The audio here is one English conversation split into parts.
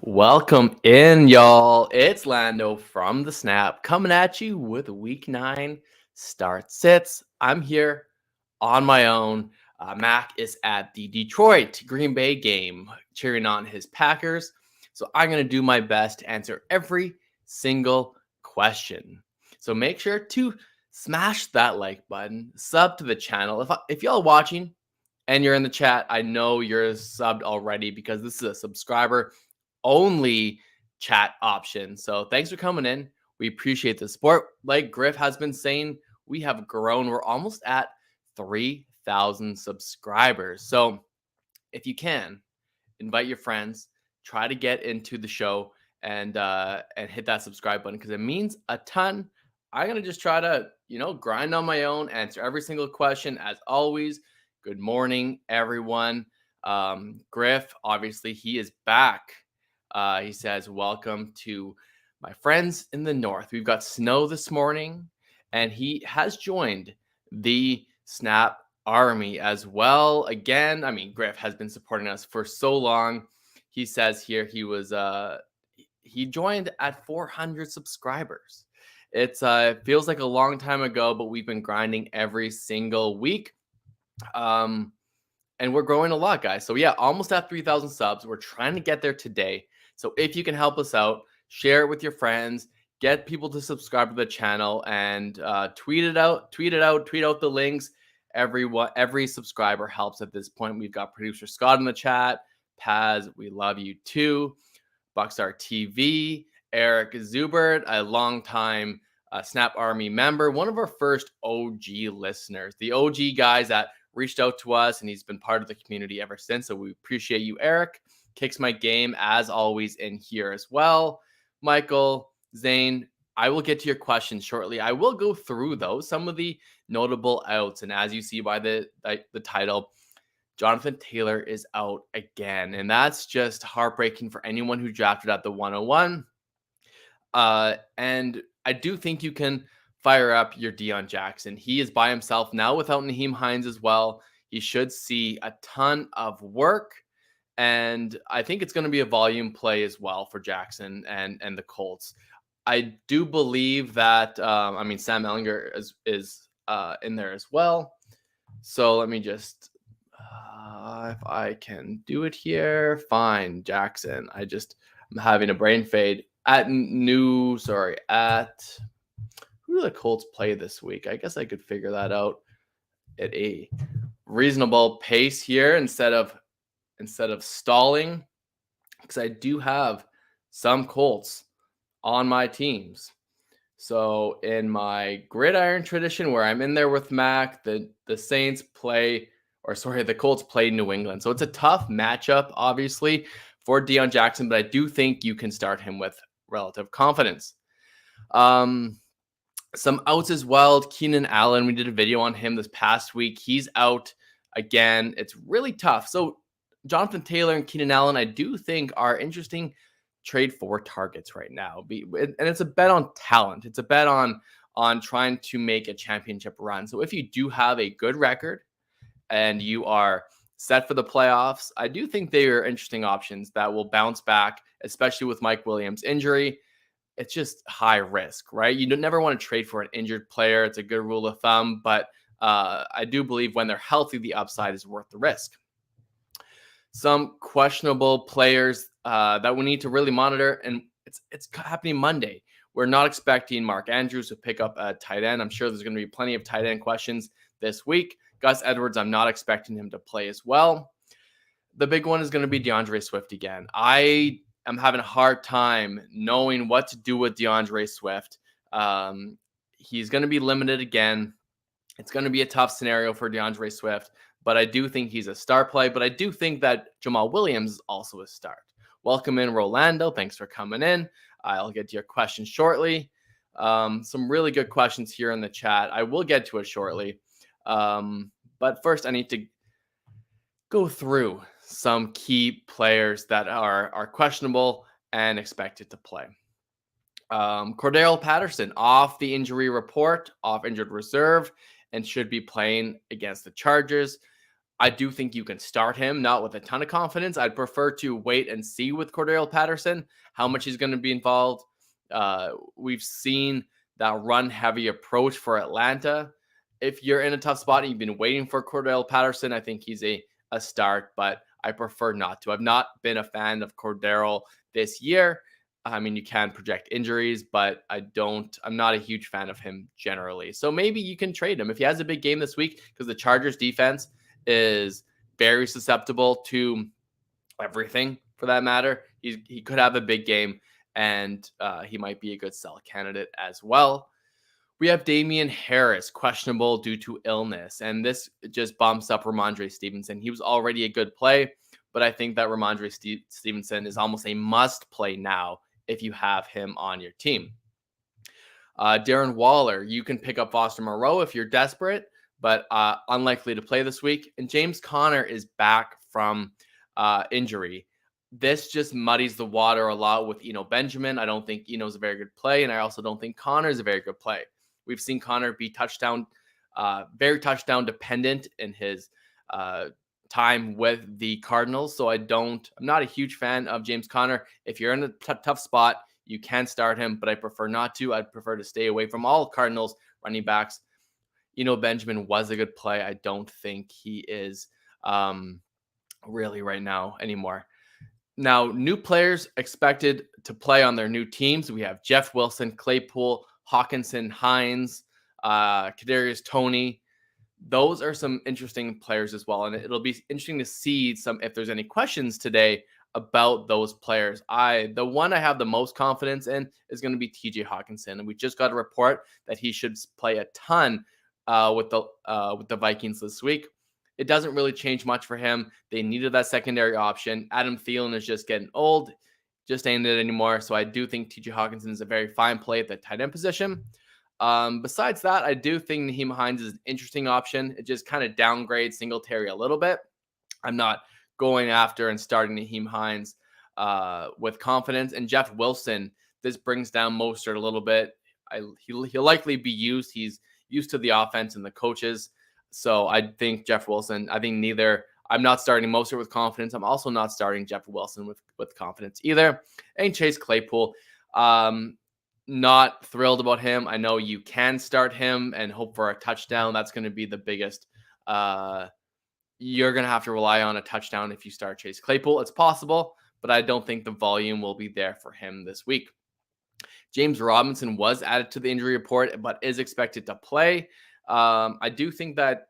Welcome in, y'all. It's Lando from the Snap coming at you with week 9 start sits. I'm here on my own. Mack is at the Detroit Green Bay game cheering on his Packers. So I'm going to do my best to answer every single question. So make sure to smash that like button, sub to the channel. If y'all are watching and you're in the chat, I know you're subbed already because this is a subscriber only chat option. So thanks for coming in. We appreciate the support. Like Griff has been saying, we have grown. We're almost at 3,000 subscribers. So if you can, invite your friends, try to get into the show and hit that subscribe button because it means a ton. I'm gonna just try to, grind on my own, answer every single question as always. Good morning, everyone. Griff, obviously, he is back. He says, welcome to my friends in the north. We've got snow this morning, and he has joined the Snap Army as well. Again, Griff has been supporting us for so long. He says here he joined at 400 subscribers. It feels like a long time ago, but we've been grinding every single week. And we're growing a lot, guys. So yeah, almost at 3,000 subs. We're trying to get there today. So if you can help us out, share it with your friends, get people to subscribe to the channel, and tweet out the links. Every subscriber helps at this point. We've got producer Scott in the chat. Paz, we love you too. Buckstar TV, Eric Zubert, a longtime Snap Army member, one of our first OG listeners, the OG guys that reached out to us, and he's been part of the community ever since. So we appreciate you, Eric. Kicks my game as always in here as well. Michael, Zane, I will get to your questions shortly. I will go through those, some of the notable outs. And as you see by the title, Jonathan Taylor is out again. And that's just heartbreaking for anyone who drafted at the 101. And I do think you can fire up your Deon Jackson. He is by himself now without Naheem Hines as well. He should see a ton of work. And I think it's going to be a volume play as well for Jackson and the Colts. I do believe that, Sam Ellinger is in there as well. So let me just, if I can do it here, fine, Jackson. I'm having a brain fade. Who do the Colts play this week? I guess I could figure that out at a reasonable pace here instead of stalling, because I do have some Colts on my teams. So in my gridiron tradition, where I'm in there with Mack, the Colts play New England. So it's a tough matchup, obviously, for Deon Jackson, but I do think you can start him with relative confidence. Some outs as well. Keenan Allen, we did a video on him this past week. He's out again. It's really tough. So Jonathan Taylor and Keenan Allen, I do think, are interesting trade for targets right now. And it's a bet on talent. It's a bet on trying to make a championship run. So if you do have a good record and you are set for the playoffs, I do think they are interesting options that will bounce back, especially with Mike Williams' injury. It's just high risk, right? You never want to trade for an injured player. It's a good rule of thumb, but I do believe when they're healthy, the upside is worth the risk. Some questionable players that we need to really monitor, and it's happening Monday. We're not expecting Mark Andrews to pick up a tight end. I'm sure there's going to be plenty of tight end questions this week. Gus Edwards, I'm not expecting him to play as well. The big one is going to be DeAndre Swift again. I am having a hard time knowing what to do with DeAndre Swift. He's going to be limited again. It's going to be a tough scenario for DeAndre Swift, but I do think he's a star play. But I do think that Jamal Williams is also a start. Welcome in, Rolando. Thanks for coming in. I'll get to your questions shortly. Some really good questions here in the chat. I will get to it shortly. But first, I need to go through some key players that are questionable and expected to play. Cordell Patterson off the injury report, off injured reserve, and should be playing against the Chargers. I do think you can start him, not with a ton of confidence. I'd prefer to wait and see with Cordero Patterson how much he's going to be involved. We've seen that run heavy approach for Atlanta. If you're in a tough spot and you've been waiting for Cordero Patterson, I think he's a start, but I prefer not to. I've not been a fan of Cordero this year. I mean, you can project injuries, but I'm not a huge fan of him generally. So maybe you can trade him if he has a big game this week, because the Chargers defense is very susceptible to everything for that matter. He could have a big game, and he might be a good sell candidate as well. We have Damian Harris, questionable due to illness, and this just bumps up Ramondre Stevenson. He was already a good play, but I think that Ramondre Stevenson is almost a must play now if you have him on your team. Darren Waller, you can pick up Foster Moreau if you're desperate, but unlikely to play this week. And James Conner is back from injury. This just muddies the water a lot with Benjamin. I don't think Eno's a very good play, and I also don't think Connor is a very good play. We've seen Connor be very touchdown dependent in his time with the Cardinals. So I'm not a huge fan of James Conner. If you're in a tough spot, you can start him, but I prefer not to. I'd prefer to stay away from all Cardinals running backs. Benjamin was a good play. I don't think he is really right now anymore. Now, new players expected to play on their new teams. We have Jeff Wilson, Claypool, Hawkinson, Hines, Kadarius Toney. Those are some interesting players as well, and it'll be interesting to see if there's any questions today about those players. The one I have the most confidence in is going to be TJ Hawkinson, and we just got a report that he should play a ton with the Vikings this week. It doesn't really change much for him. They needed that secondary option. Adam Thielen is just getting old, just ain't it anymore. So I do think TJ Hawkinson is a very fine play at the tight end position. Besides that, I do think Nyheim Hines is an interesting option. It just kind of downgrades Singletary a little bit. I'm not going after and starting Nyheim Hines with confidence. And Jeff Wilson, this brings down Mostert a little bit. He'll likely be used. He's used to the offense and the coaches. So I think Jeff Wilson, I'm not starting Mostert with confidence. I'm also not starting Jeff Wilson with confidence either. And Chase Claypool, not thrilled about him. I know you can start him and hope for a touchdown. That's going to be the biggest. You're going to have to rely on a touchdown if you start Chase Claypool. It's possible, but I don't think the volume will be there for him this week. James Robinson was added to the injury report, but is expected to play. I do think that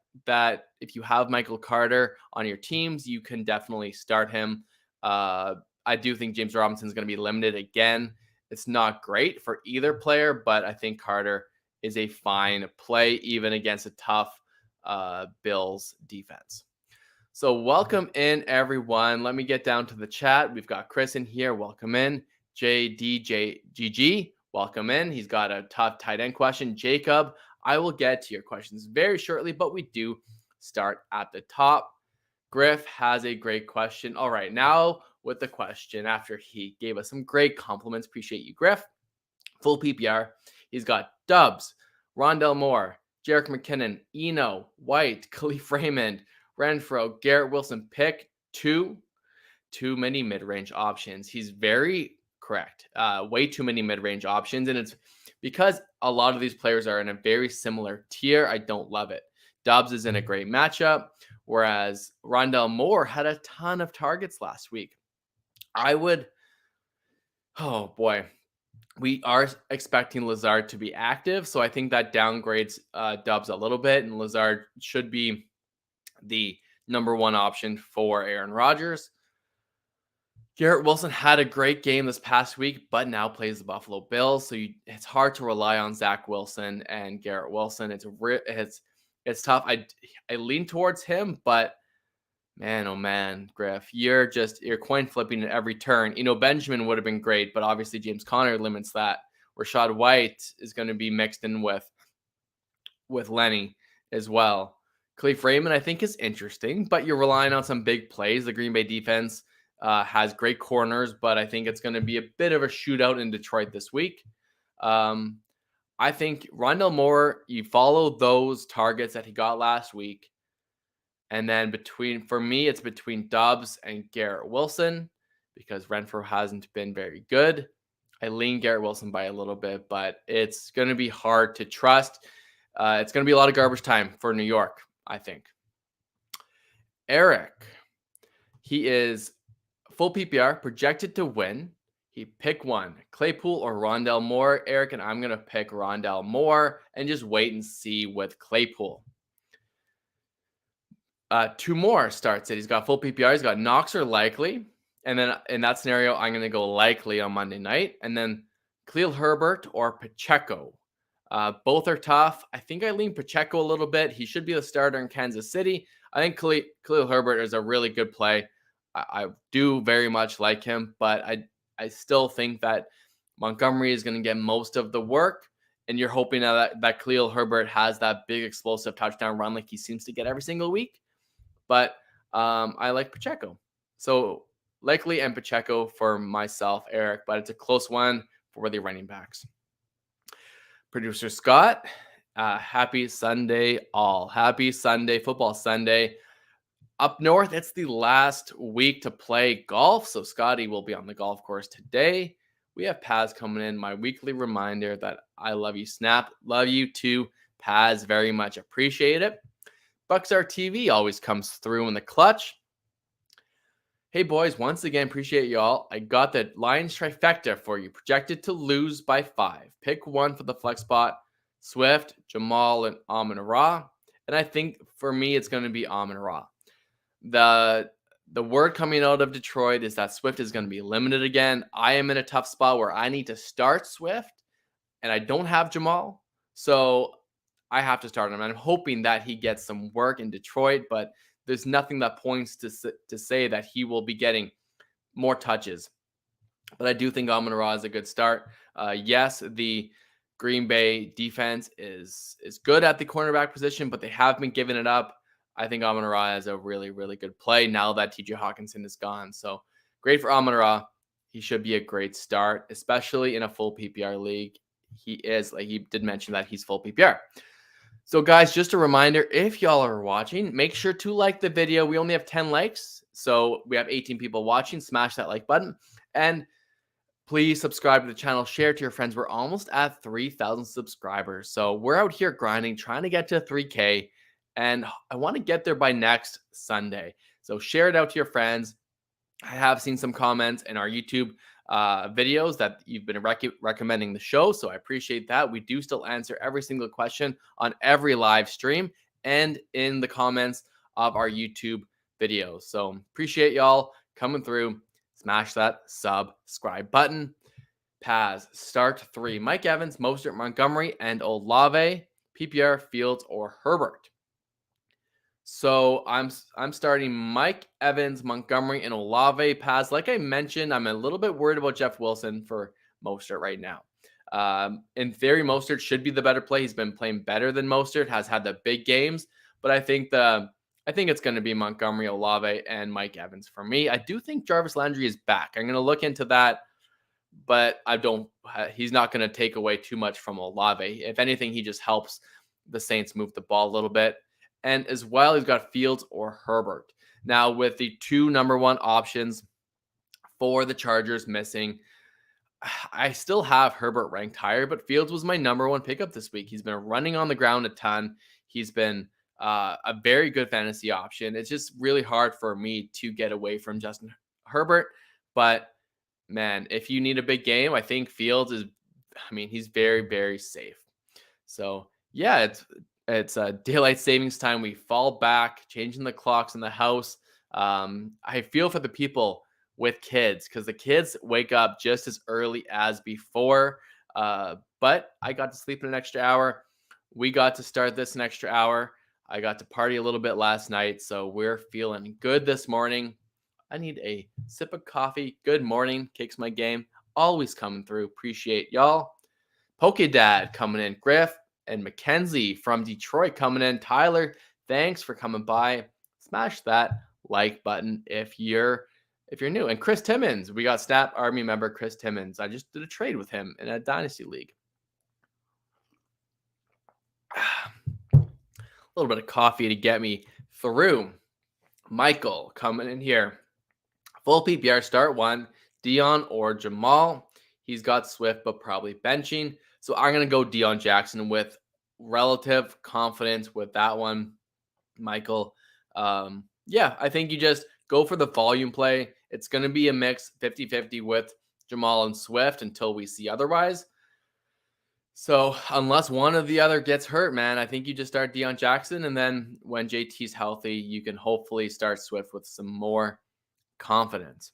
if you have Michael Carter on your teams, you can definitely start him. I do think James Robinson is going to be limited again. It's not great for either player, but I think Carter is a fine play, even against a tough Bills defense. So welcome in, everyone. Let me get down to the chat. We've got Chris in here. Welcome in. JDJGG, welcome in. He's got a tough tight end question. Jacob, I will get to your questions very shortly, but we do start at the top. Griff has a great question. All right, now with the question after he gave us some great compliments. Appreciate you, Griff. Full PPR. He's got Dubs, Rondell Moore, Jerick McKinnon, Eno, White, Khalif Raymond, Renfro, Garrett Wilson. Pick too many mid-range options. He's very correct. Way too many mid-range options, and it's because a lot of these players are in a very similar tier. I don't love it. Dobbs is in a great matchup, whereas Rondell Moore had a ton of targets last week. Oh boy, we are expecting Lazard to be active, so I think that downgrades Dobbs a little bit, and Lazard should be the number one option for Aaron Rodgers. Garrett Wilson had a great game this past week, but now plays the Buffalo Bills. So it's hard to rely on Zach Wilson and Garrett Wilson. It's tough. I lean towards him, but man, oh man, Griff, you're coin flipping at every turn. Benjamin would have been great, but obviously James Conner limits that. Rachaad White is going to be mixed in with Lenny as well. Khalif Raymond, I think, is interesting, but you're relying on some big plays. The Green Bay defense has great corners, but I think it's going to be a bit of a shootout in Detroit this week. I think Rondell Moore, you follow those targets that he got last week. And then for me, it's between Dobbs and Garrett Wilson because Renfro hasn't been very good. I lean Garrett Wilson by a little bit, but it's going to be hard to trust. It's going to be a lot of garbage time for New York, I think. Eric, he is full PPR, projected to win. He pick one, Claypool or Rondell Moore. Eric and I'm going to pick Rondell Moore and just wait and see with Claypool. Two more starts it. He's got full PPR. He's got Knox or Likely. And then in that scenario, I'm going to go Likely on Monday night. And then Khalil Herbert or Pacheco. Both are tough. I think I lean Pacheco a little bit. He should be the starter in Kansas City. I think Khalil Herbert is a really good play. I do very much like him, but I still think that Montgomery is going to get most of the work. And you're hoping that Khalil Herbert has that big explosive touchdown run like he seems to get every single week. But I like Pacheco. So Likely and Pacheco for myself, Eric, but it's a close one for the running backs. Producer Scott, happy Sunday all. Happy Sunday, football Sunday. Up north, it's the last week to play golf. So Scotty will be on the golf course today. We have Paz coming in. My weekly reminder that I love you, Snap. Love you too, Paz. Very much appreciate it. Buckstar TV always comes through in the clutch. Hey, boys, once again, appreciate y'all. I got the Lions trifecta for you. Projected to lose by 5. Pick one for the flex spot. Swift, Jamal, and Amon-Ra. And I think for me, it's going to be Amon-Ra. The word coming out of Detroit is that Swift is going to be limited again. I am in a tough spot where I need to start Swift, and I don't have Jamal. So I have to start him. I'm hoping that he gets some work in Detroit, but there's nothing that points to say that he will be getting more touches. But I do think Amon-Ra is a good start. Yes, the Green Bay defense is good at the cornerback position, but they have been giving it up. I think Amon-Ra is a really, really good play now that TJ Hawkinson is gone. So great for Amon-Ra. He should be a great start, especially in a full PPR league. He is, like he did mention that he's full PPR. So guys, just a reminder, if y'all are watching, make sure to like the video. We only have 10 likes, so we have 18 people watching. Smash that like button. And please subscribe to the channel, share to your friends. We're almost at 3,000 subscribers. So we're out here grinding, trying to get to 3K. And I want to get there by next Sunday. So share it out to your friends. I have seen some comments in our YouTube videos that you've been recommending the show. So I appreciate that. We do still answer every single question on every live stream and in the comments of our YouTube videos. So appreciate y'all coming through. Smash that subscribe button. Paz, start 3. Mike Evans, Mostert, Montgomery, and Olave. PPR, Fields, or Herbert. So I'm starting Mike Evans, Montgomery, and Olave. Paz. Like I mentioned, I'm a little bit worried about Jeff Wilson for Mostert right now. In theory, Mostert should be the better play. He's been playing better than Mostert, has had the big games, but I think it's going to be Montgomery, Olave, and Mike Evans for me. I do think Jarvis Landry is back. I'm going to look into that, but he's not going to take away too much from Olave. If anything, he just helps the Saints move the ball a little bit. And as well, he's got Fields or Herbert. Now, with the 2 number 1 options for the Chargers missing, I still have Herbert ranked higher, but Fields was my number 1 pickup this week. He's been running on the ground a ton. He's been a very good fantasy option. It's just really hard for me to get away from Justin Herbert. But, man, if you need a big game, I think Fields he's very, very safe. So, yeah, it's daylight savings time. We fall back, changing the clocks in the house. I feel for the people with kids because the kids wake up just as early as before. But I got to sleep in an extra hour. We got to start this an extra hour. I got to party a little bit last night, so we're feeling good this morning. I need a sip of coffee. Good morning. Kicks my game. Always coming through. Appreciate y'all. Pokedad coming in. Griff and Mackenzie from Detroit coming in. Tyler, thanks for coming by. Smash that like button if you're new. And Chris Timmons, we got Snap Army member Chris Timmons. I just did a trade with him in a Dynasty League. A little bit of coffee to get me through. Michael coming in here. Full PPR start one, Deon or Jamal. He's got Swift, but probably benching. So I'm going to go Deon Jackson with relative confidence with that one, Michael. Yeah, I think you just go for the volume play. It's going to be a mix 50-50 with Jamal and Swift until we see otherwise. So unless one of the other gets hurt, man, I think you just start Deon Jackson. And then when JT's healthy, you can hopefully start Swift with some more confidence.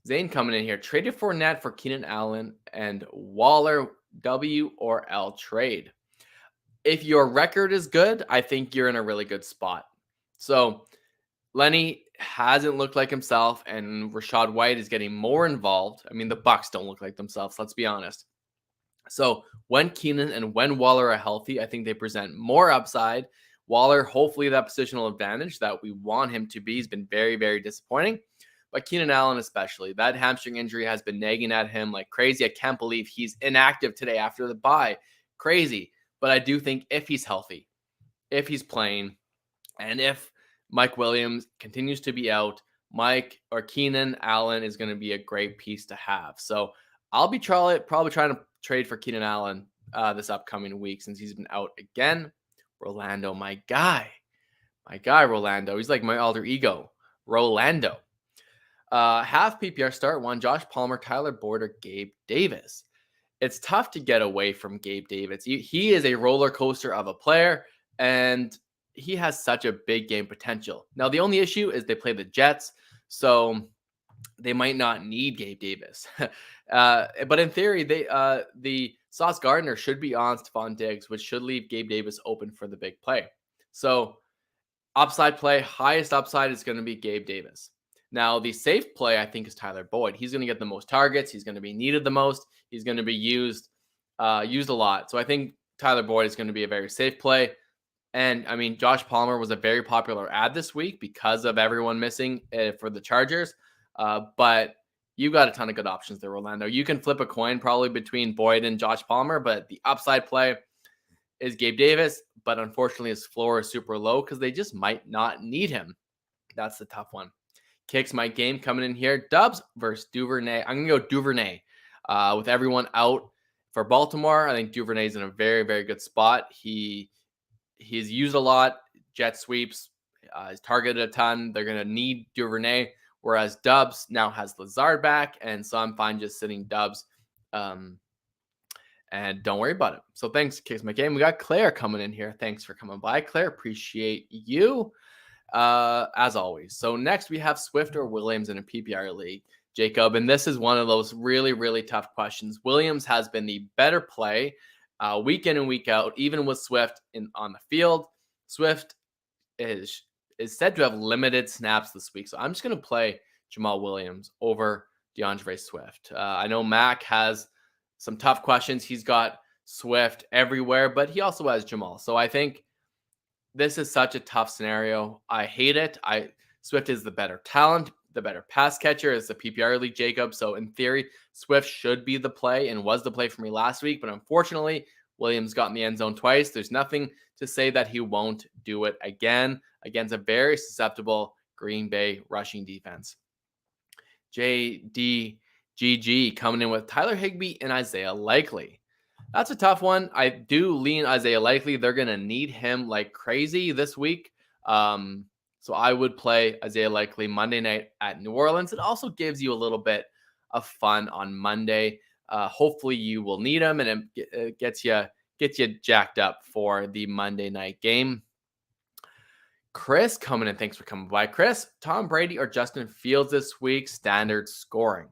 Zane coming in here. Traded Fournette for Keenan Allen and Waller, W or L trade. If your record is good, I think you're in a really good spot. So Lenny hasn't looked like himself, and Rachaad White is getting more involved. I mean, the Bucs don't look like themselves, let's be honest. So when Keenan and when Waller are healthy, I think they present more upside. Waller, hopefully that positional advantage that we want him to be. He's been very, very disappointing. But Keenan Allen especially, that hamstring injury has been nagging at him like crazy. I can't believe he's inactive today after the bye. Crazy. But I do think if he's healthy, if he's playing, and if Mike Williams continues to be out, Mike or Keenan Allen is going to be a great piece to have. So I'll be probably trying to trade for Keenan Allen this upcoming week since he's been out again. Rolando, my guy, Rolando. He's like my alter ego, Rolando. Half PPR start one, Josh Palmer, Tyler Boyd, or Gabe Davis. It's tough to get away from Gabe Davis. He is a roller coaster of a player, and he has such a big game potential. Now, the only issue is they play the Jets, so they might not need Gabe Davis. But in theory, the Sauce Gardner should be on Stephon Diggs, which should leave Gabe Davis open for the big play. So upside play, highest upside is going to be Gabe Davis. Now, the safe play, I think, is Tyler Boyd. He's going to get the most targets. He's going to be needed the most. He's going to be used a lot. So I think Tyler Boyd is going to be a very safe play. And, I mean, Josh Palmer was a very popular ad this week because of everyone missing for the Chargers. But you've got a ton of good options there, Orlando. You can flip a coin probably between Boyd and Josh Palmer, but the upside play is Gabe Davis. But unfortunately, his floor is super low because they just might not need him. That's the tough one. Kicks my game coming in here. Dubs versus Duvernay. I'm going to go Duvernay. With everyone out for Baltimore, I think Duvernay's in a very, very good spot. He's used a lot. Jet sweeps. He's targeted a ton. They're going to need Duvernay. Whereas Dubs now has Lazard back. And so I'm fine just sitting Dubs. And don't worry about it. So thanks, Kicks my game. We got Claire coming in here. Thanks for coming by, Claire. Appreciate you. As always. So next we have Swift or Williams in a PPR league, Jacob. And this is one of those really, really tough questions. Williams has been the better play week in and week out, even with Swift on the field. Swift is said to have limited snaps this week. So I'm just going to play Jamal Williams over DeAndre Swift. I know Mack has some tough questions. He's got Swift everywhere, but he also has Jamal. So I think this is such a tough scenario. I hate it. Swift is the better talent, the better pass catcher is the PPR league, Jacob. So in theory, Swift should be the play and was the play for me last week. But unfortunately, Williams got in the end zone twice. There's nothing to say that he won't do it again against a very susceptible Green Bay rushing defense. JDGG coming in with Tyler Higbee and Isaiah Likely. That's a tough one. I do lean Isaiah Likely. They're going to need him like crazy this week. So I would play Isaiah Likely Monday night at New Orleans. It also gives you a little bit of fun on Monday. Hopefully you will need him, and it gets you jacked up for the Monday night game. Chris coming in. Thanks for coming by. Chris, Tom Brady or Justin Fields this week? Standard scoring.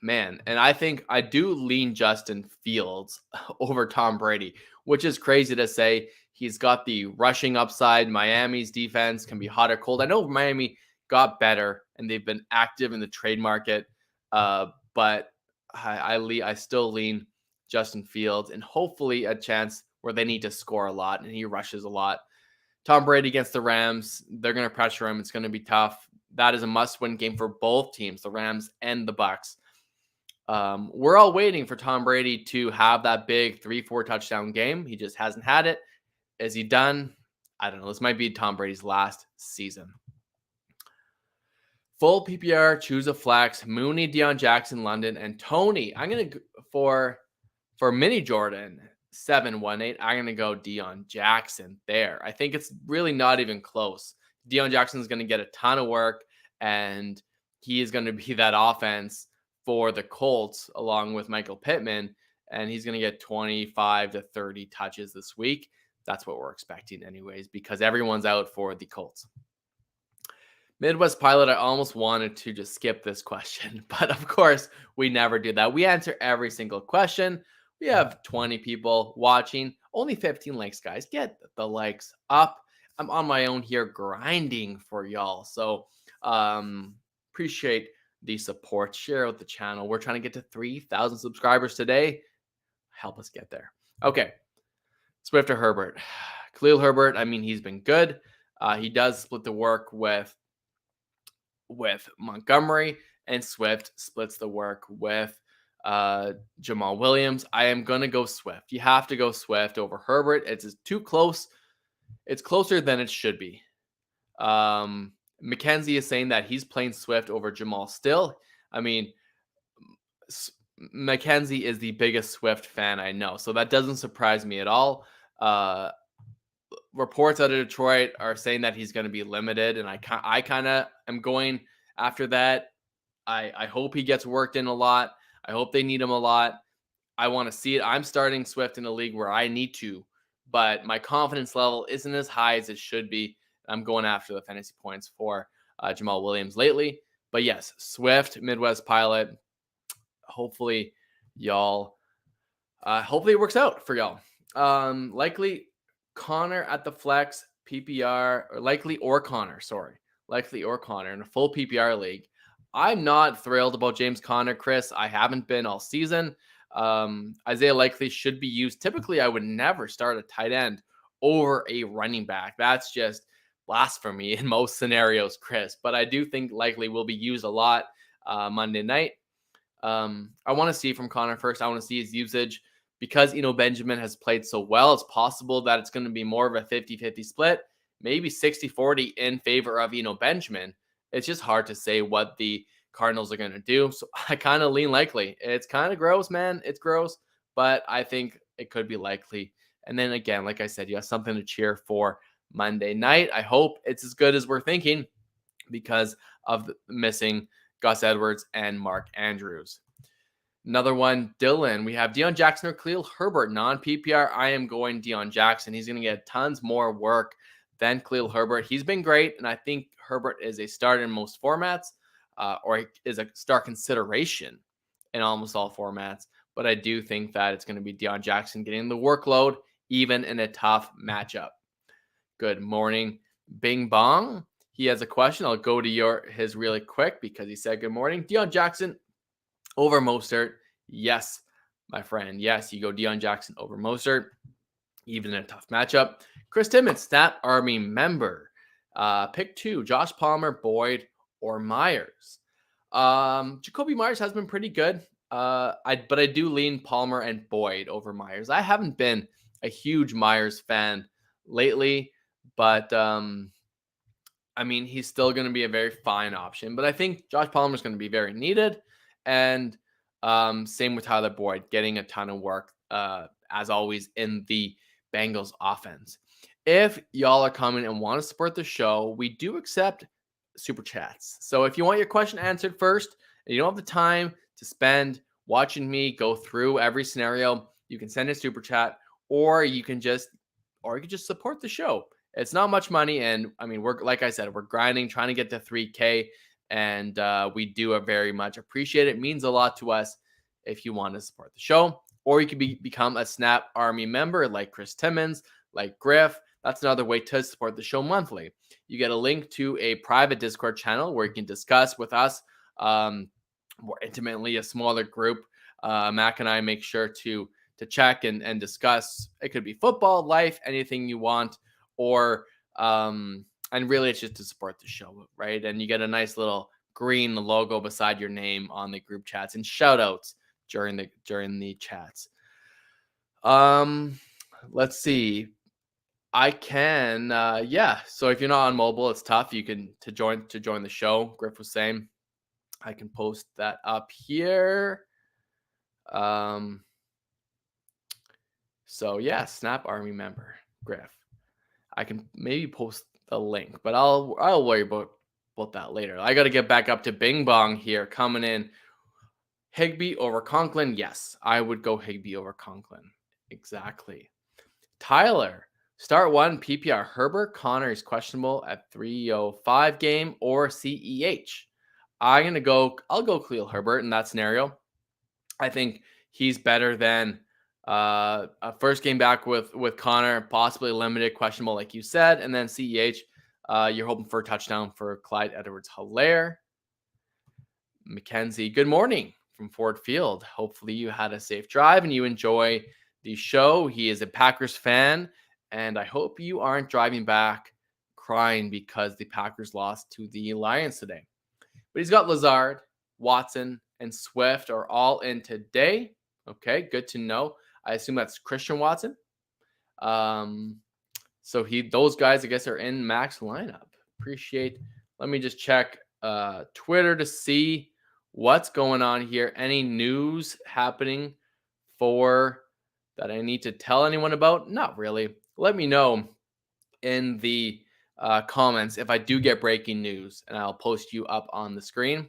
Man, and I think I do lean Justin Fields over Tom Brady, which is crazy to say. He's got the rushing upside. Miami's defense can be hot or cold. I know Miami got better and they've been active in the trade market, but I still lean Justin Fields and hopefully a chance where they need to score a lot and he rushes a lot. Tom Brady against the Rams, they're going to pressure him. It's going to be tough. That is a must-win game for both teams, the Rams and the Bucs. We're all waiting for Tom Brady to have that big 3-4 touchdown game. He just hasn't had it. Is he done? I don't know. This might be Tom Brady's last season. Full PPR, choose a flex. Mooney, Deon Jackson, London, and Tony. I'm going to, for mini Jordan 718, I'm going to go Deon Jackson there. I think it's really not even close. Deon Jackson is going to get a ton of work, and he is going to be that offense for the Colts along with Michael Pittman, and he's going to get 25 to 30 touches this week. That's what we're expecting anyways, because everyone's out for the Colts. Midwest Pilot, I almost wanted to just skip this question, but of course, we never do that. We answer every single question. We have 20 people watching, only 15 likes, guys. Get the likes up. I'm on my own here grinding for y'all. So appreciate the support. Share out the channel. We're trying to get to 3,000 subscribers today. Help us get there. Okay. Swift or Herbert? Khalil Herbert, I mean, he's been good. He does split the work with Montgomery, and Swift splits the work with Jamal Williams. I am going to go Swift. You have to go Swift over Herbert. It's too close. It's closer than it should be. Mackenzie is saying that he's playing Swift over Jamal still. I mean, Mackenzie is the biggest Swift fan I know, so that doesn't surprise me at all. Reports out of Detroit are saying that he's going to be limited, and I kind of am going after that. I hope he gets worked in a lot. I hope they need him a lot. I want to see it. I'm starting Swift in a league where I need to, but my confidence level isn't as high as it should be. I'm going after the fantasy points for Jamal Williams lately. But yes, Swift, Midwest Pilot. Hopefully y'all, hopefully it works out for y'all. Likely Connor at the flex PPR, or likely or Connor in a full PPR league. I'm not thrilled about James Conner, Chris. I haven't been all season. Isaiah Likely should be used. Typically, I would never start a tight end over a running back. That's just blasphemy in most scenarios, Chris. But I do think Likely will be used a lot Monday night. I want to see from Connor first. I want to see his usage. Because Benjamin has played so well, it's possible that it's going to be more of a 50-50 split, maybe 60-40 in favor of Benjamin. It's just hard to say what the Cardinals are going to do. So I kind of lean Likely. It's kind of gross, man. It's gross, but I think it could be Likely. And then again, like I said, you have something to cheer for Monday night. I hope it's as good as we're thinking because of the missing Gus Edwards and Mark Andrews. Another one, Dylan. We have Deon Jackson or Khalil Herbert, non-PPR. I am going Deon Jackson. He's going to get tons more work than Khalil Herbert. He's been great, and I think Herbert is a start in most formats, or is a start consideration in almost all formats. But I do think that it's going to be Deon Jackson getting the workload, even in a tough matchup. Good morning, Bing Bong. He has a question. I'll go to his really quick because he said good morning. Deon Jackson over Mostert. Yes, my friend. Yes, you go Deon Jackson over Mostert, even in a tough matchup. Chris Timmons, Snap Army member. Pick 2, Josh Palmer, Boyd, or Myers. Jacoby Myers has been pretty good. But I do lean Palmer and Boyd over Myers. I haven't been a huge Myers fan lately, but I mean, he's still going to be a very fine option. But I think Josh Palmer is going to be very needed. And same with Tyler Boyd, getting a ton of work, as always, in the Bengals offense. If y'all are coming and want to support the show, we do accept super chats. So if you want your question answered first, and you don't have the time to spend watching me go through every scenario, you can send a super chat, or you can just support the show. It's not much money, and I mean, like I said, we're grinding, trying to get to 3K. And we do very much appreciate it. It means a lot to us if you want to support the show. Or you can become a Snap Army member like Chris Timmons, like Griff. That's another way to support the show monthly. You get a link to a private Discord channel where you can discuss with us more intimately, a smaller group. Mack and I make sure to check and discuss. It could be football, life, anything you want, or and really, it's just to support the show, right? And you get a nice little green logo beside your name on the group chats and shout outs during the chats. Let's see. I can. Yeah. So if you're not on mobile, it's tough. You can to join the show. Griff was saying I can post that up here. Um. So yeah, Snap Army member Griff. I can maybe post the link, but I'll worry about that later. I got to get back up to Bing Bong here coming in. Higby over Conklin. Yes, I would go Higby over Conklin. Exactly. Tyler, start one PPR. Herbert Connor is questionable at 305 game or CEH. I'll go Khalil Herbert in that scenario. I think he's better than a first game back with Connor, possibly limited, questionable, like you said, and then CEH. You're hoping for a touchdown for Clyde Edwards-Helaire. Mackenzie, good morning from Ford Field. Hopefully you had a safe drive and you enjoy the show. He is a Packers fan, and I hope you aren't driving back crying because the Packers lost to the Lions today. But he's got Lazard, Watson, and Swift are all in today. Okay, good to know. I assume that's Christian Watson. So those guys, I guess, are in Mack's lineup. Appreciate. Let me just check Twitter to see what's going on here. Any news happening for that I need to tell anyone about? Not really. Let me know in the comments if I do get breaking news, and I'll post you up on the screen.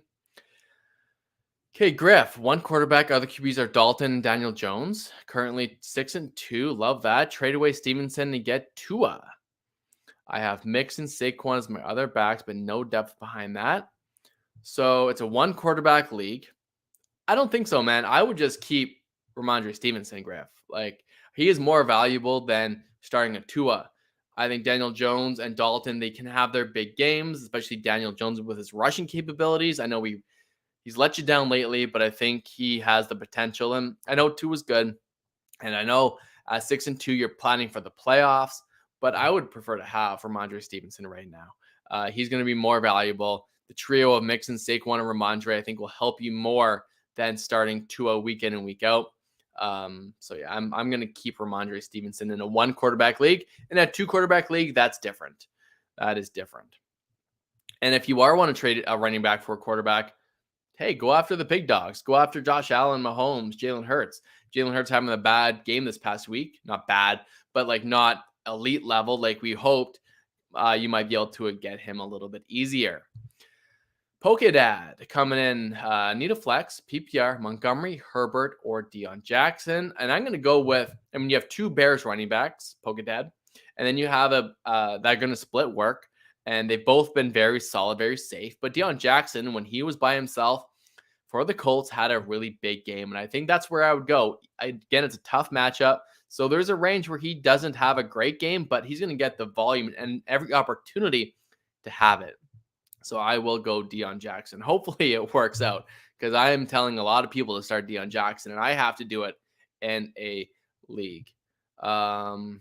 Okay, Griff, one quarterback. Other QBs are Dalton and Daniel Jones. Currently 6-2. Love that. Trade away Stevenson to get Tua. I have Mix and Saquon as my other backs, but no depth behind that. So it's a one quarterback league. I don't think so, man. I would just keep Ramondre Stevenson, Griff. Like, he is more valuable than starting a Tua. I think Daniel Jones and Dalton, they can have their big games, especially Daniel Jones with his rushing capabilities. I know he's let you down lately, but I think he has the potential. And I know Tua's good. And I know at 6-2, you're planning for the playoffs, but I would prefer to have Ramondre Stevenson right now. He's going to be more valuable. The trio of Mixon, Saquon, and Ramondre, I think, will help you more than starting Tua week in and week out. So yeah, I'm going to keep Ramondre Stevenson in a one quarterback league. In a two quarterback league, that's different. That is different. And if you want to trade a running back for a quarterback, hey, go after the big dogs. Go after Josh Allen, Mahomes, Jalen Hurts. Jalen Hurts having a bad game this past week. Not bad, but like not elite level like we hoped. You might be able to get him a little bit easier. Pokedad coming in. Need a flex, PPR, Montgomery, Herbert, or Deon Jackson. And I'm going to go with, you have two Bears running backs, Pokedad, and then you have that are going to split work. And they've both been very solid, very safe. But Deon Jackson, when he was by himself for the Colts, had a really big game. And I think that's where I would go. Again, it's a tough matchup. So there's a range where he doesn't have a great game, but he's going to get the volume and every opportunity to have it. So I will go Deon Jackson. Hopefully it works out, because I am telling a lot of people to start Deon Jackson, and I have to do it in a league. Yeah,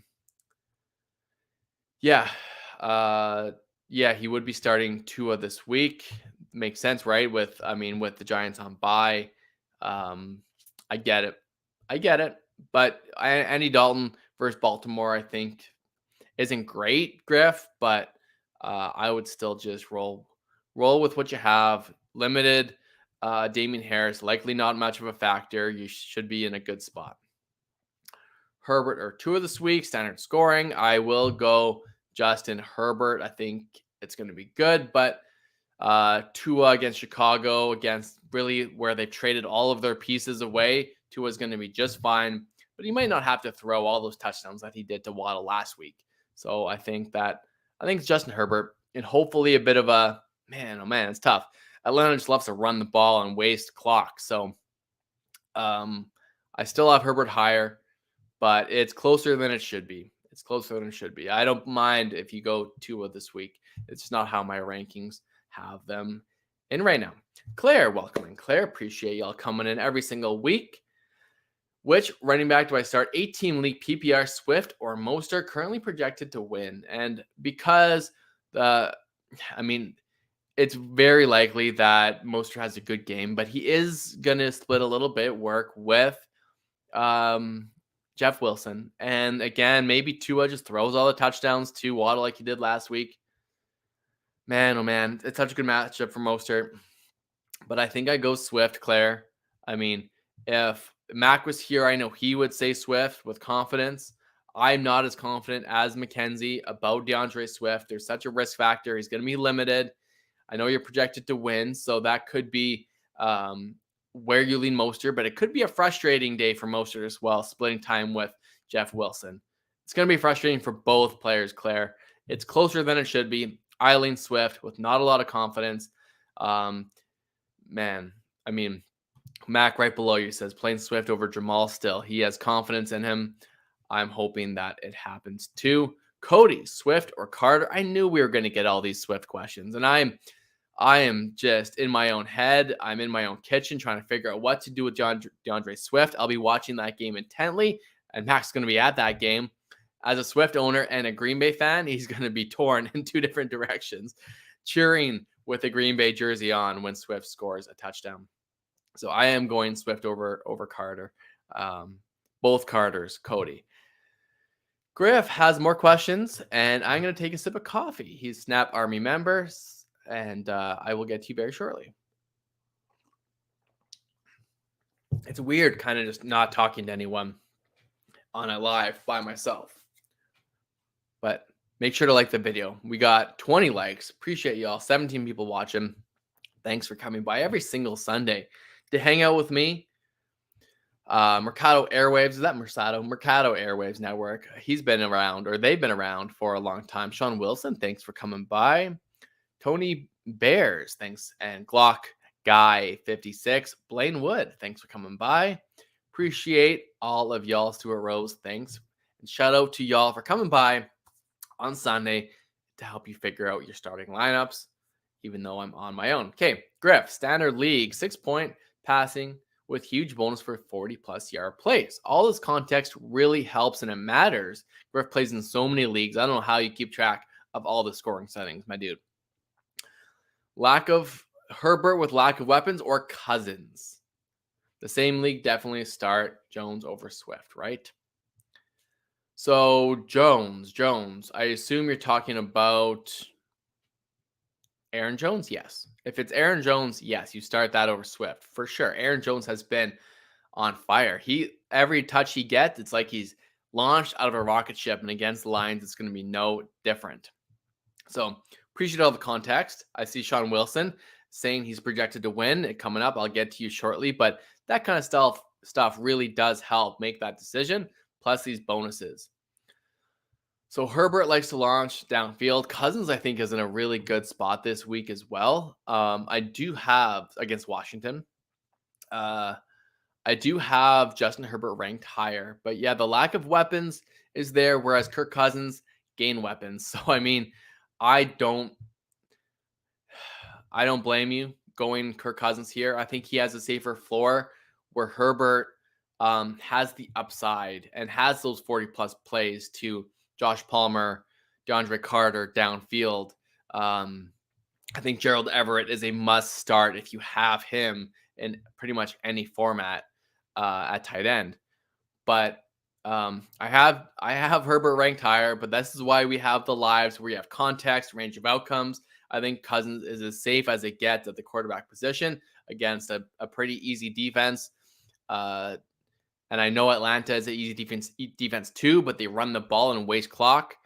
he would be starting Tua this week. Makes sense, right? With the Giants on bye. I get it. But Andy Dalton versus Baltimore, I think, isn't great, Griff. But I would still just roll with what you have. Limited Damian Harris, likely not much of a factor. You should be in a good spot. Herbert or Tua this week, standard scoring. I will go Justin Herbert. I think it's going to be good, but Tua against Chicago, against really where they've traded all of their pieces away, Tua is going to be just fine, but he might not have to throw all those touchdowns that he did to Waddle last week. So I think it's Justin Herbert, and hopefully a bit of a man. Oh man, it's tough. Atlanta just loves to run the ball and waste clock. So I still have Herbert higher, but it's closer than it should be. I don't mind if you go Tua this week. It's just not how my rankings have them in right now. Claire, welcome in. Claire, appreciate y'all coming in every single week. Which running back do I start? 18 league PPR, Swift or Mostert, currently projected to win. And because it's very likely that Mostert has a good game, but he is going to split a little bit work with Jeff Wilson. And again, maybe Tua just throws all the touchdowns to Waddle like he did last week. Man, oh man, it's such a good matchup for Mostert. But I think I go Swift, Claire. I mean, if Mack was here, I know he would say Swift with confidence. I'm not as confident as Mackenzie about DeAndre Swift. There's such a risk factor. He's going to be limited. I know you're projected to win, so that could be where you lean Mostert, but it could be a frustrating day for Mostert as well, splitting time with Jeff Wilson. It's going to be frustrating for both players, Claire. It's closer than it should be. I lean Swift with not a lot of confidence. Man, I mean, Mac right below you says playing Swift over Jamal still. He has confidence in him. I'm hoping that it happens too. Cody, Swift or Carter? I knew we were going to get all these Swift questions, and I am just in my own head. I'm in my own kitchen trying to figure out what to do with DeAndre Swift. I'll be watching that game intently, and Mac's going to be at that game. As a Swift owner and a Green Bay fan, he's going to be torn in two different directions, cheering with a Green Bay jersey on when Swift scores a touchdown. So I am going Swift over Carter. Both Carters, Cody. Griff has more questions, and I'm going to take a sip of coffee. He's Snap Army member, and I will get to you very shortly. It's weird kind of just not talking to anyone on a live by myself. But make sure to like the video. We got 20 likes. Appreciate y'all. 17 people watching. Thanks for coming by every single Sunday to hang out with me. Mercado Airwaves, is that Mercado Airwaves Network. He's been around, or they've been around for a long time. Sean Wilson, thanks for coming by. Tony Bears, thanks. And Glock Guy 56. Blaine Wood, thanks for coming by. Appreciate all of y'all. Stuart Rose, thanks. And shout out to y'all for coming by on Sunday to help you figure out your starting lineups, even though I'm on my own. Okay, Griff, standard league, 6-point passing with huge bonus for 40-plus yard plays. All this context really helps and it matters. Griff plays in so many leagues. I don't know how you keep track of all the scoring settings, my dude. Lack of Herbert with lack of weapons or Cousins. The same league, definitely start Jones over Swift, right? So Jones, I assume you're talking about Aaron Jones, yes. If it's Aaron Jones, yes, you start that over Swift for sure. Aaron Jones has been on fire. Every touch he gets, it's like he's launched out of a rocket ship, and against the Lions, it's going to be no different. So appreciate all the context. I see Sean Wilson saying he's projected to win. It coming up. I'll get to you shortly, but that kind of stuff really does help make that decision. Plus these bonuses. So Herbert likes to launch downfield. Cousins, I think, is in a really good spot this week as well. I do have against Washington. I do have Justin Herbert ranked higher, but yeah, the lack of weapons is there, whereas Kirk Cousins gain weapons. So I mean, I don't blame you going Kirk Cousins here. I think he has a safer floor where Herbert has the upside and has those 40-plus plays to Josh Palmer, DeAndre Carter downfield. I think Gerald Everett is a must start if you have him in pretty much any format at tight end. But I have Herbert ranked higher, but this is why we have the lives where you have context, range of outcomes. I think Cousins is as safe as it gets at the quarterback position against a pretty easy defense. And I know Atlanta is an easy defense too, but they run the ball and waste clock.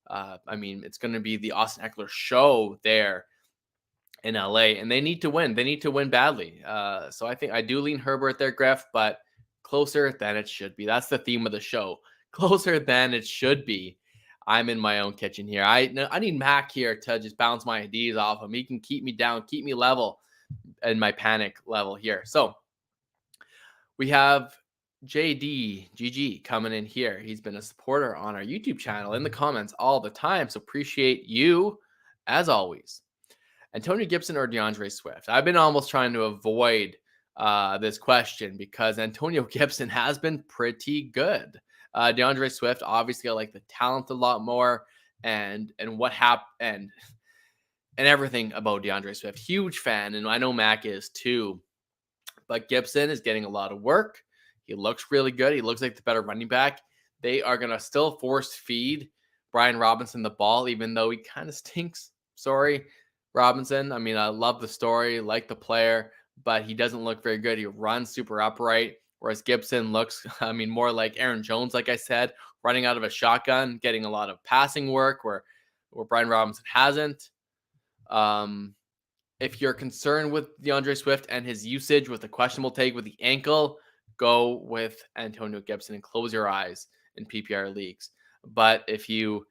I mean, it's going to be the Austin Eckler show there in LA, and they need to win. They need to win badly. So I think I do lean Herbert there, Griff, but closer than it should be. That's the theme of the show. Closer than it should be. I'm in my own kitchen here. I need Mac here to just bounce my ideas off him. He can keep me down, keep me level in my panic level here. So we have JD GG coming in here. He's been a supporter on our YouTube channel in the comments all the time. So appreciate you as always. Antonio Gibson or DeAndre Swift? I've been almost trying to avoid this question because Antonio Gibson has been pretty good. DeAndre Swift, obviously I like the talent a lot more and what happened and everything about DeAndre Swift. Huge fan, and I know Mac is too. But Gibson is getting a lot of work. He looks really good. He looks like the better running back. they are going to still force feed Brian Robinson the ball, even though he kind of stinks. Sorry, Robinson. I mean, I love the story, like the player, but he doesn't look very good. He runs super upright, whereas Gibson looks, I mean, more like Aaron Jones, like I said, running out of a shotgun, getting a lot of passing work where Brian Robinson hasn't. If you're concerned with DeAndre Swift and his usage with the questionable take with the ankle, go with Antonio Gibson and close your eyes in PPR leagues. But if you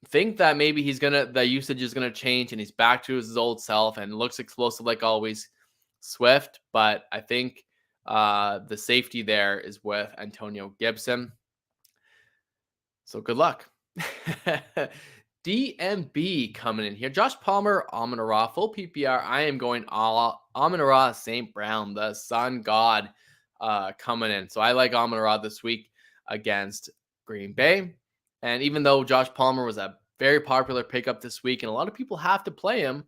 think that maybe the usage is gonna change and he's back to his old self and looks explosive like always, Swift. But I think the safety there is with Antonio Gibson. So good luck. DMB coming in here. Josh Palmer, Amon-Ra, full PPR. I am going all Amon-Ra St. Brown, the sun god, coming in. So I like Amon-Ra this week against Green Bay. And even though Josh Palmer was a very popular pickup this week, and a lot of people have to play him,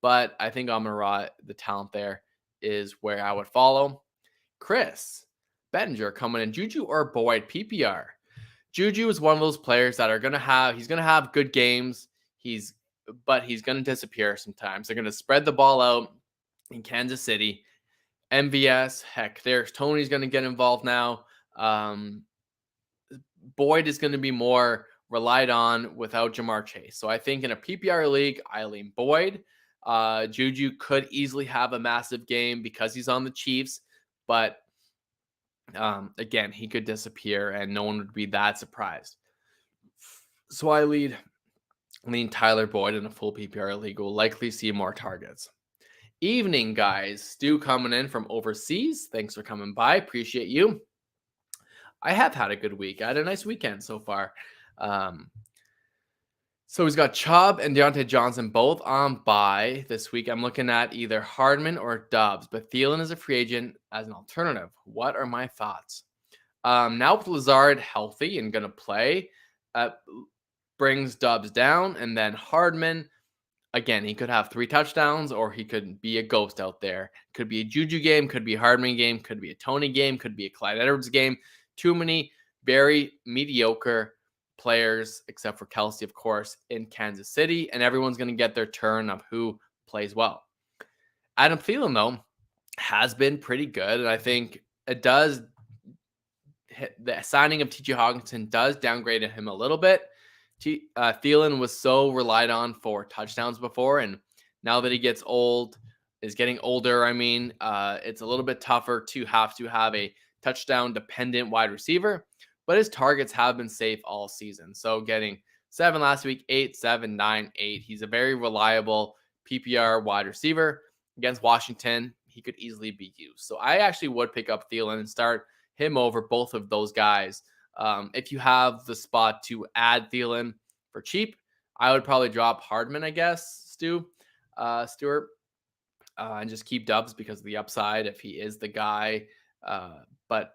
but I think Amon-Ra, the talent there, is where I would follow. Chris Bettinger coming in. Juju or Boyd, PPR. Juju is one of those players that he's going to have good games. But he's going to disappear sometimes. They're going to spread the ball out in Kansas City. MVS, heck, there's Tony's going to get involved now. Boyd is going to be more relied on without Jamar Chase. So I think in a PPR league, I lean Boyd. Juju could easily have a massive game because he's on the Chiefs, but again, he could disappear and no one would be that surprised. So I lean Tyler Boyd in a full PPR league. We'll likely see more targets. Evening, guys. Stu coming in from overseas. Thanks for coming by. Appreciate you. I have had a good week. I had a nice weekend so far. So he's got Chubb and Deontay Johnson both on bye this week. I'm looking at either Hardman or Dobbs, but Thielen is a free agent as an alternative. What are my thoughts? Now with Lazard healthy and going to play, brings Dobbs down, and then Hardman, again, he could have 3 touchdowns or he could be a ghost out there. Could be a Juju game, could be a Hardman game, could be a Tony game, could be a Clyde Edwards game. Too many very mediocre players, except for Kelsey, of course, in Kansas City, and everyone's going to get their turn of who plays well. Adam Thielen, though, has been pretty good, and I think it does. The signing of TJ Hawkinson does downgrade him a little bit. Thielen was so relied on for touchdowns before, and now that he is getting older, it's a little bit tougher to have a touchdown-dependent wide receiver. But his targets have been safe all season. So getting 7 last week, 8, 7, 9, 8. He's a very reliable PPR wide receiver. Against Washington, he could easily be used. So I actually would pick up Thielen and start him over both of those guys. If you have the spot to add Thielen for cheap, I would probably drop Hardman, I guess, Stuart, and just keep Dobbs because of the upside if he is the guy. But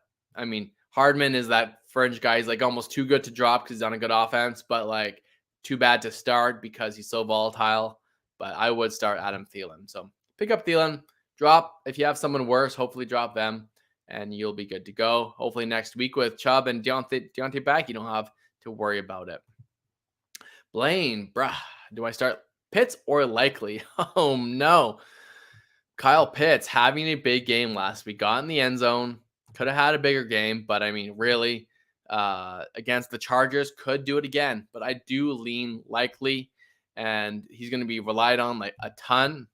Hardman is that fringe guy. He's like almost too good to drop because he's on a good offense, but like too bad to start because he's so volatile. But I would start Adam Thielen. So pick up Thielen, drop. If you have someone worse, hopefully drop them and you'll be good to go. Hopefully next week with Chubb and Deontay back, you don't have to worry about it. Blaine, do I start Pitts or Likely? Oh no. Kyle Pitts having a big game last week, got in the end zone. Could have had a bigger game, but really, against the Chargers, could do it again. But I do lean Likely, and he's going to be relied on like a ton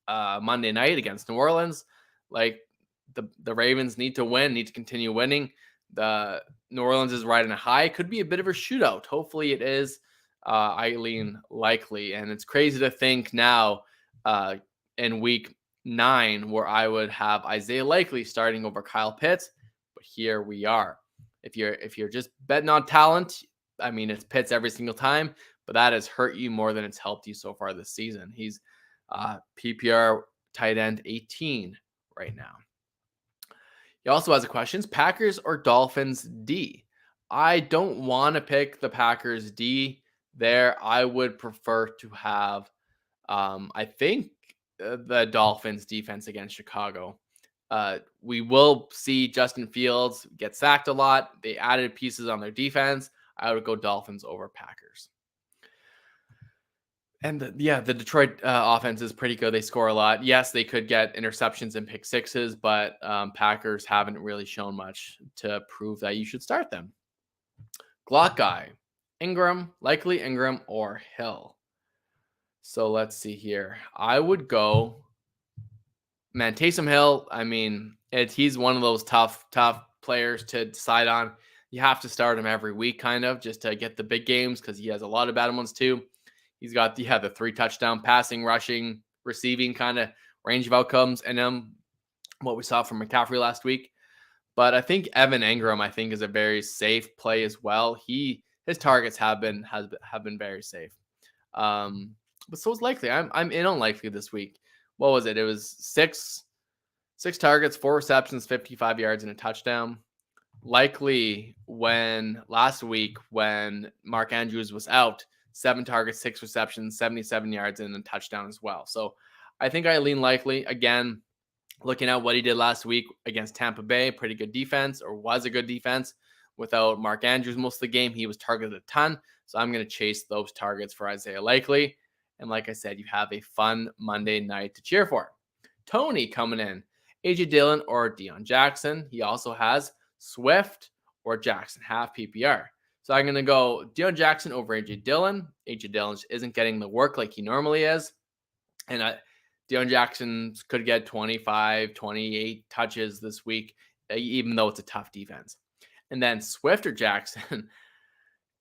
Monday night against New Orleans. Like the Ravens need to win, need to continue winning. The New Orleans is riding a high. Could be a bit of a shootout. Hopefully it is. I lean Likely, and it's crazy to think now in week 9 where I would have Isaiah Likely starting over Kyle Pitts, but here we are. If you're just betting on talent, it's Pitts every single time, but that has hurt you more than it's helped you so far this season. He's PPR tight end 18 right now. He also has a question: Packers or Dolphins D? I don't want to pick the Packers D there. I would prefer to have, I think, the Dolphins defense against Chicago. We will see Justin Fields get sacked a lot. They added pieces on their defense. I would go Dolphins over Packers. And the Detroit offense is pretty good. They score a lot. Yes, they could get interceptions and pick sixes, but Packers haven't really shown much to prove that you should start them. Glock guy, Ingram, likely Ingram or Hill. So let's see here. I would go, man, Taysom Hill. I mean, he's one of those tough players to decide on. You have to start him every week, kind of, just to get the big games because he has a lot of bad ones too. He's got the 3 touchdown passing, rushing, receiving kind of range of outcomes in him. What we saw from McCaffrey last week. But I think Evan Ingram, is a very safe play as well. His targets have been very safe. But so is Likely. I'm in on Likely this week. What was it? It was six targets, 4 receptions, 55 yards, and a touchdown. Likely last week when Mark Andrews was out, 7 targets, 6 receptions, 77 yards, and a touchdown as well. So I think I lean Likely. Again, looking at what he did last week against Tampa Bay, pretty good defense, or was a good defense. Without Mark Andrews most of the game, he was targeted a ton. So I'm going to chase those targets for Isaiah Likely. And like I said, you have a fun Monday night to cheer for. Tony coming in. A.J. Dillon or Deon Jackson. He also has Swift or Jackson, half PPR. So I'm going to go Deon Jackson over A.J. Dillon. A.J. Dillon just isn't getting the work like he normally is. And Deon Jackson could get 25, 28 touches this week, even though it's a tough defense. And then Swift or Jackson.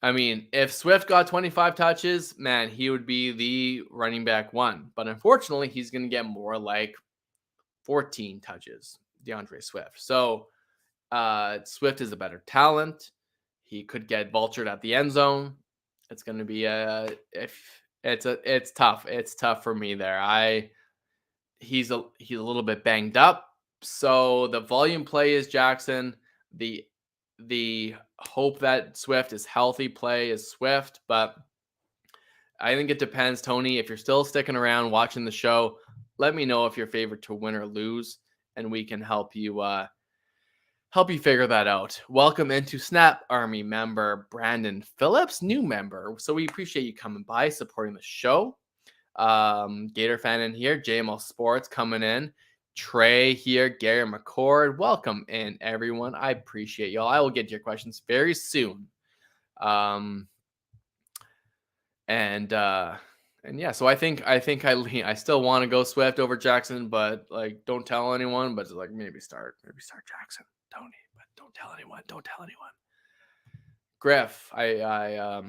I mean, if Swift got 25 touches, man, he would be the running back 1. But unfortunately, he's going to get more like 14 touches, DeAndre Swift. So Swift is a better talent. He could get vultured at the end zone. It's going to be it's tough. It's tough for me there. He's a little bit banged up. So the volume play is Jackson. The hope that Swift is healthy play is Swift, but I think it depends, Tony. If you're still sticking around watching the show, let me know if you're favored to win or lose, and we can help you figure that out. Welcome into Snap Army member Brandon Phillips, new member. So we appreciate you coming by, supporting the show. Gator fan in here, JML Sports coming in. Trey here, Gary McCord. Welcome in, everyone. I appreciate y'all. I will get to your questions very soon. And yeah, so I think I still want to go Swift over Jackson, but like don't tell anyone. But like maybe start Jackson, Tony. But don't tell anyone. Don't tell anyone. Griff, I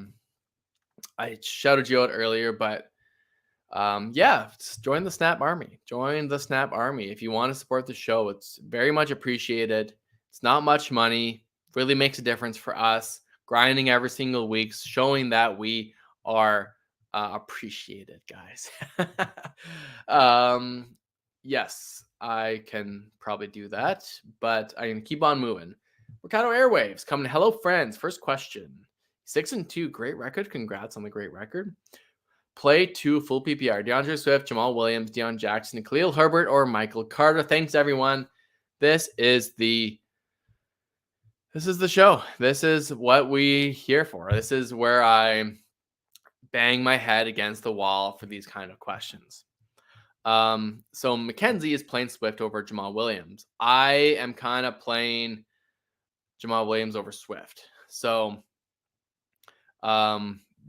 shouted you out earlier, but yeah, join the Snap Army. Join the Snap Army if you want to support the show. It's very much appreciated. It's not much money. Really makes a difference for us. Grinding every single week, showing that we are appreciated, guys. Yes, I can probably do that, but I can keep on moving. Mercado Airwaves coming. Hello, friends. First question. 6-2, great record. Congrats on the great record. Play 2 full PPR. DeAndre Swift, Jamal Williams, Deon Jackson, Khalil Herbert, or Michael Carter. Thanks, everyone. This is the show. This is what we here for. This is where I bang my head against the wall for these kind of questions. So Mackenzie is playing Swift over Jamal Williams. I am kind of playing Jamal Williams over Swift. So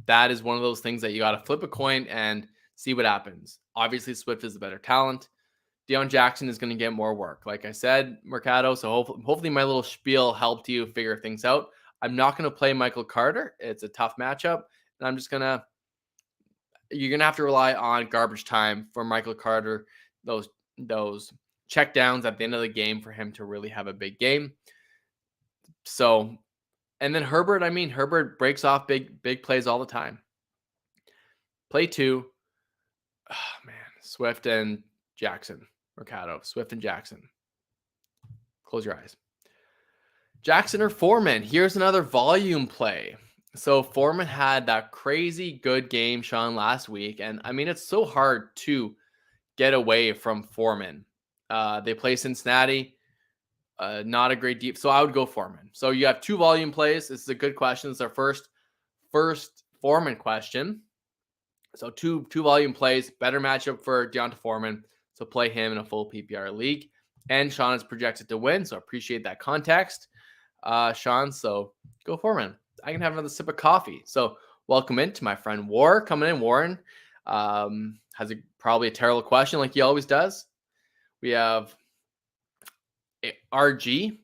that is one of those things that you got to flip a coin and see what happens. Obviously, Swift is the better talent. Deon Jackson is going to get more work. Like I said, Mercado, so hopefully my little spiel helped you figure things out. I'm not going to play Michael Carter. It's a tough matchup. And I'm just going to – you're going to have to rely on garbage time for Michael Carter, those check downs at the end of the game for him to really have a big game. So – and then Herbert, Herbert breaks off big plays all the time. Play 2. Oh, man. Swift and Jackson. Mercado. Swift and Jackson. Close your eyes. Jackson or Foreman. Here's another volume play. So Foreman had that crazy good game, Sean, last week. And, it's so hard to get away from Foreman. They play Cincinnati. Not a great deep. So I would go Foreman. So you have 2 volume plays. This is a good question. It's our first Foreman question. So two volume plays, better matchup for Deon Foreman. So play him in a full PPR league. And Sean is projected to win. So appreciate that context, Sean. So go Foreman. I can have another sip of coffee. So welcome into my friend War coming in. Warren has probably a terrible question like he always does. We have RG,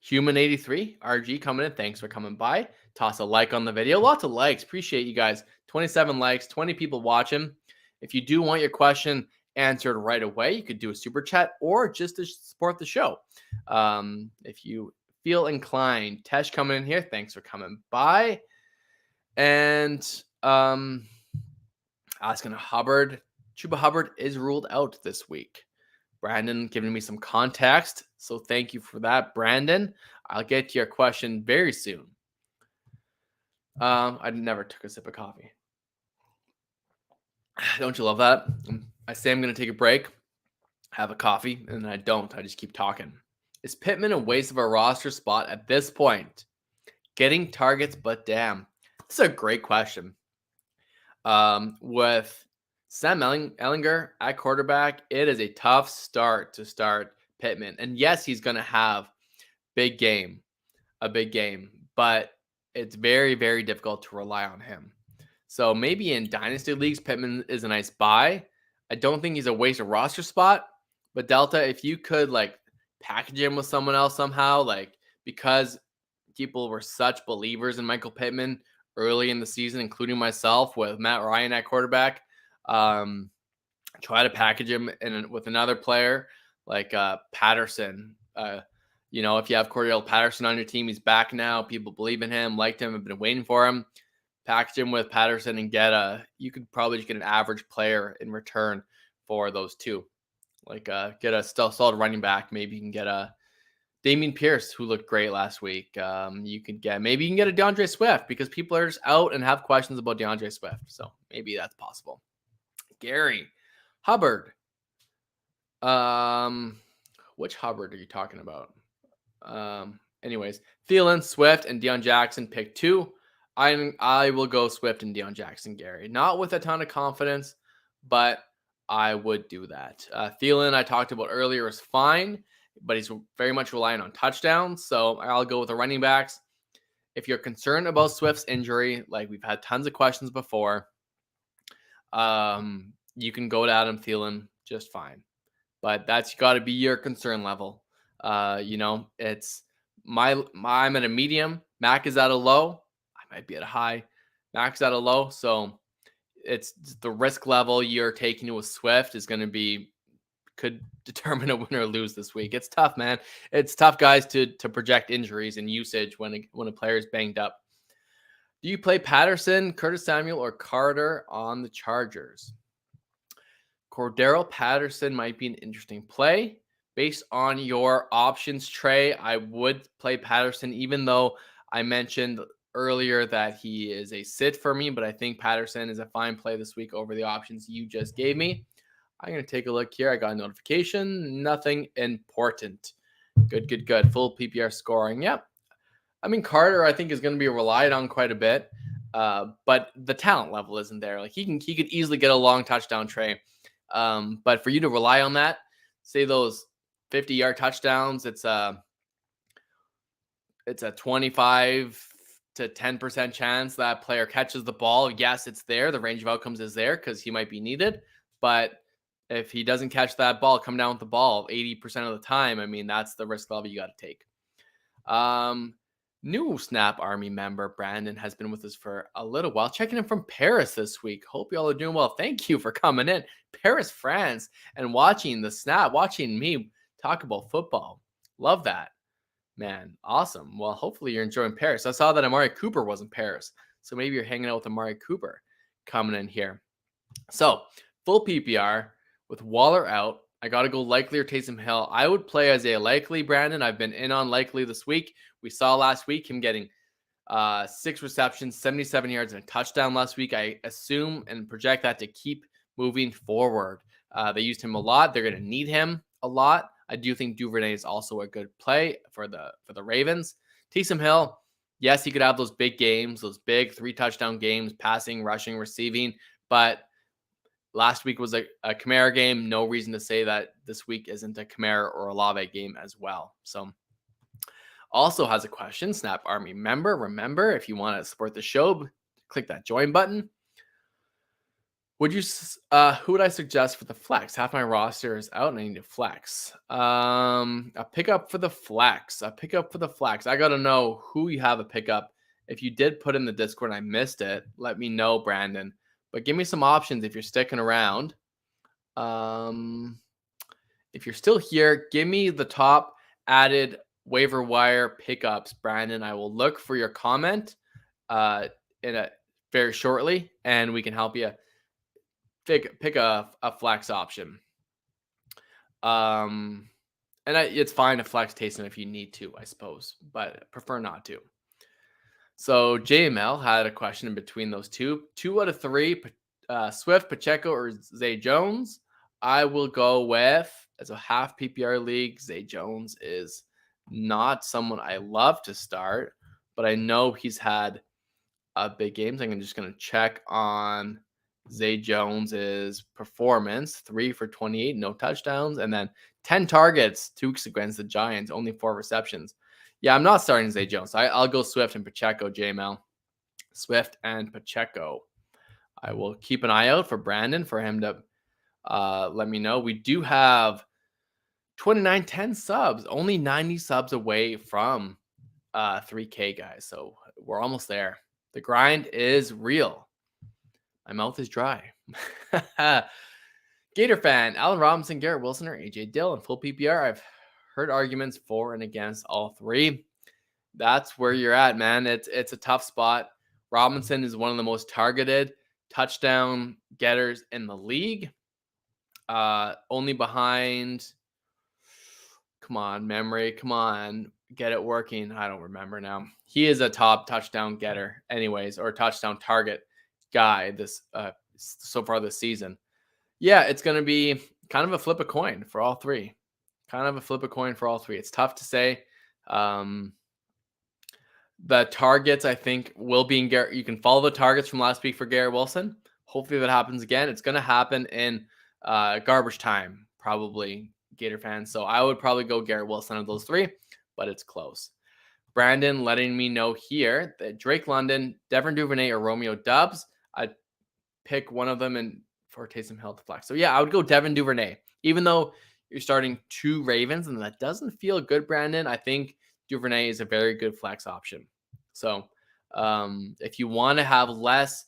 Human83, RG coming in. Thanks for coming by. Toss a like on the video. Lots of likes. Appreciate you guys. 27 likes, 20 people watching. If you do want your question answered right away, you could do a super chat or just to support the show. If you feel inclined, Tesh coming in here. Thanks for coming by. And asking Hubbard. Chuba Hubbard is ruled out this week. Brandon giving me some context. So thank you for that, Brandon. I'll get to your question very soon. I never took a sip of coffee. Don't you love that? I say I'm going to take a break, have a coffee, and then I don't. I just keep talking. Is Pittman a waste of a roster spot at this point? Getting targets, but damn. This is a great question. With Sam Ellinger at quarterback, it is a tough start to start Pittman. And yes, he's going to have a big game, but it's very, very difficult to rely on him. So maybe in dynasty leagues, Pittman is a nice buy. I don't think he's a waste of roster spot, but Delta, if you could like package him with someone else somehow, like because people were such believers in Michael Pittman early in the season, including myself with Matt Ryan at quarterback, try to package him with another player like Patterson. If you have Cordell Patterson on your team, he's back now. People believe in him, liked him, have been waiting for him. Package him with Patterson and you could probably just get an average player in return for those two. Like get a solid running back. Maybe you can get a Dameon Pierce, who looked great last week. You can get a DeAndre Swift because people are just out and have questions about DeAndre Swift. So maybe that's possible. Gary Hubbard. Which Hubbard are you talking about? Anyways, Thielen, Swift, and Deon Jackson pick 2. I will go Swift and Deon Jackson, Gary. Not with a ton of confidence, but I would do that. Thielen, I talked about earlier, is fine, but he's very much relying on touchdowns. So I'll go with the running backs. If you're concerned about Swift's injury, like we've had tons of questions before, you can go to Adam Thielen just fine. But that's got to be your concern level. It's I'm at a medium. Mack is at a low. I might be at a high. Mack's at a low. So it's the risk level you're taking with Swift is going to could determine a win or lose this week. It's tough, man. It's tough, guys, to project injuries and usage when a player is banged up. Do you play Patterson, Curtis Samuel, or Carter on the Chargers? Cordero Patterson might be an interesting play. Based on your options tray, I would play Patterson, even though I mentioned earlier that he is a sit for me, but I think Patterson is a fine play this week over the options you just gave me. I'm going to take a look here. I got a notification. Nothing important. Good. Full PPR scoring. Yep. I mean, Carter, I think, is going to be relied on quite a bit, but the talent level isn't there. Like he could easily get a long touchdown tray. But for you to rely on that, say those 50-yard touchdowns, it's a 25 to 10% chance that player catches the ball. Yes, it's there. The range of outcomes is there because he might be needed. But if he doesn't catch that ball, come down with the ball 80% of the time, I mean, that's the risk level you got to take. New Snap Army member Brandon has been with us for a little while. Checking in from Paris this week. Hope you all are doing well. Thank you for coming in. Paris, France, and watching the Snap, watching me talk about football. Love that. Man, awesome. Well, hopefully you're enjoying Paris. I saw that Amari Cooper was in Paris. So maybe you're hanging out with Amari Cooper coming in here. So, full PPR with Waller out. I got to go Likely or Taysom Hill. I would play Isaiah Likely, Brandon. I've been in on Likely this week. We saw last week him getting 6 receptions, 77 yards, and a touchdown last week. I assume and project that to keep moving forward. They used him a lot. They're going to need him. a lot. I do think Duvernay is also a good play for the Ravens. Taysom Hill, yes, he could have those big games, those big 3-touchdown games, passing, rushing, receiving, but last week was a Kamara game. No reason to say that this week isn't a Kamara or Olave game as well. So also has a question, Snap Army member. Remember, if you want to support the show, click that join button. Who would I suggest for the flex? Half my roster is out and I need to flex. A pickup for the flex. I got to know who you have a pickup. If you did put in the Discord and I missed it, let me know, Brandon. But give me some options if you're sticking around. If you're still here, give me the top added waiver wire pickups, Brandon. I will look for your comment very shortly, and we can help you pick a flex option. It's fine to flex Taysom if you need to, I suppose, but I prefer not to. So JML had a question in between those two. 2 out of 3, Swift, Pacheco, or Zay Jones. I will go with, as a half PPR league, Zay Jones is not someone I love to start, but I know he's had big games. I'm just going to check on Zay Jones's performance. 3 for 28, no touchdowns, and then 10 targets, 2 weeks against the Giants, only 4 receptions. Yeah, I'm not starting Zay Jones. I'll go Swift and Pacheco, JML. Swift and Pacheco. I will keep an eye out for Brandon for him to let me know. We do have 2910 subs, only 90 subs away from 3K, guys. So we're almost there. The grind is real. My mouth is dry. Gator fan, Allen Robinson, Garrett Wilson, or AJ Dillon. Full PPR. I've heard arguments for and against all 3. That's where you're at, man. It's a tough spot. Robinson is one of the most targeted touchdown getters in the league. Only behind, come on, memory, come on, get it working. I don't remember now. He is a top touchdown getter anyways, or touchdown target guy so far this season. Yeah, it's going to be kind of a flip a coin for all 3. It's tough to say. The targets, I think, will be in Garrett. You can follow the targets from last week for Garrett Wilson. Hopefully that happens again. It's going to happen in garbage time, probably, Gator fans. So I would probably go Garrett Wilson of those 3, but it's close. Brandon letting me know here that Drake London, Devin Duvernay, or Romeo Doubs. I'd pick one of them and for Taysom Hill to flex. So yeah, I would go Devin Duvernay. Even though you're starting 2 Ravens and that doesn't feel good, Brandon, I think Duvernay is a very good flex option. So if you want to have less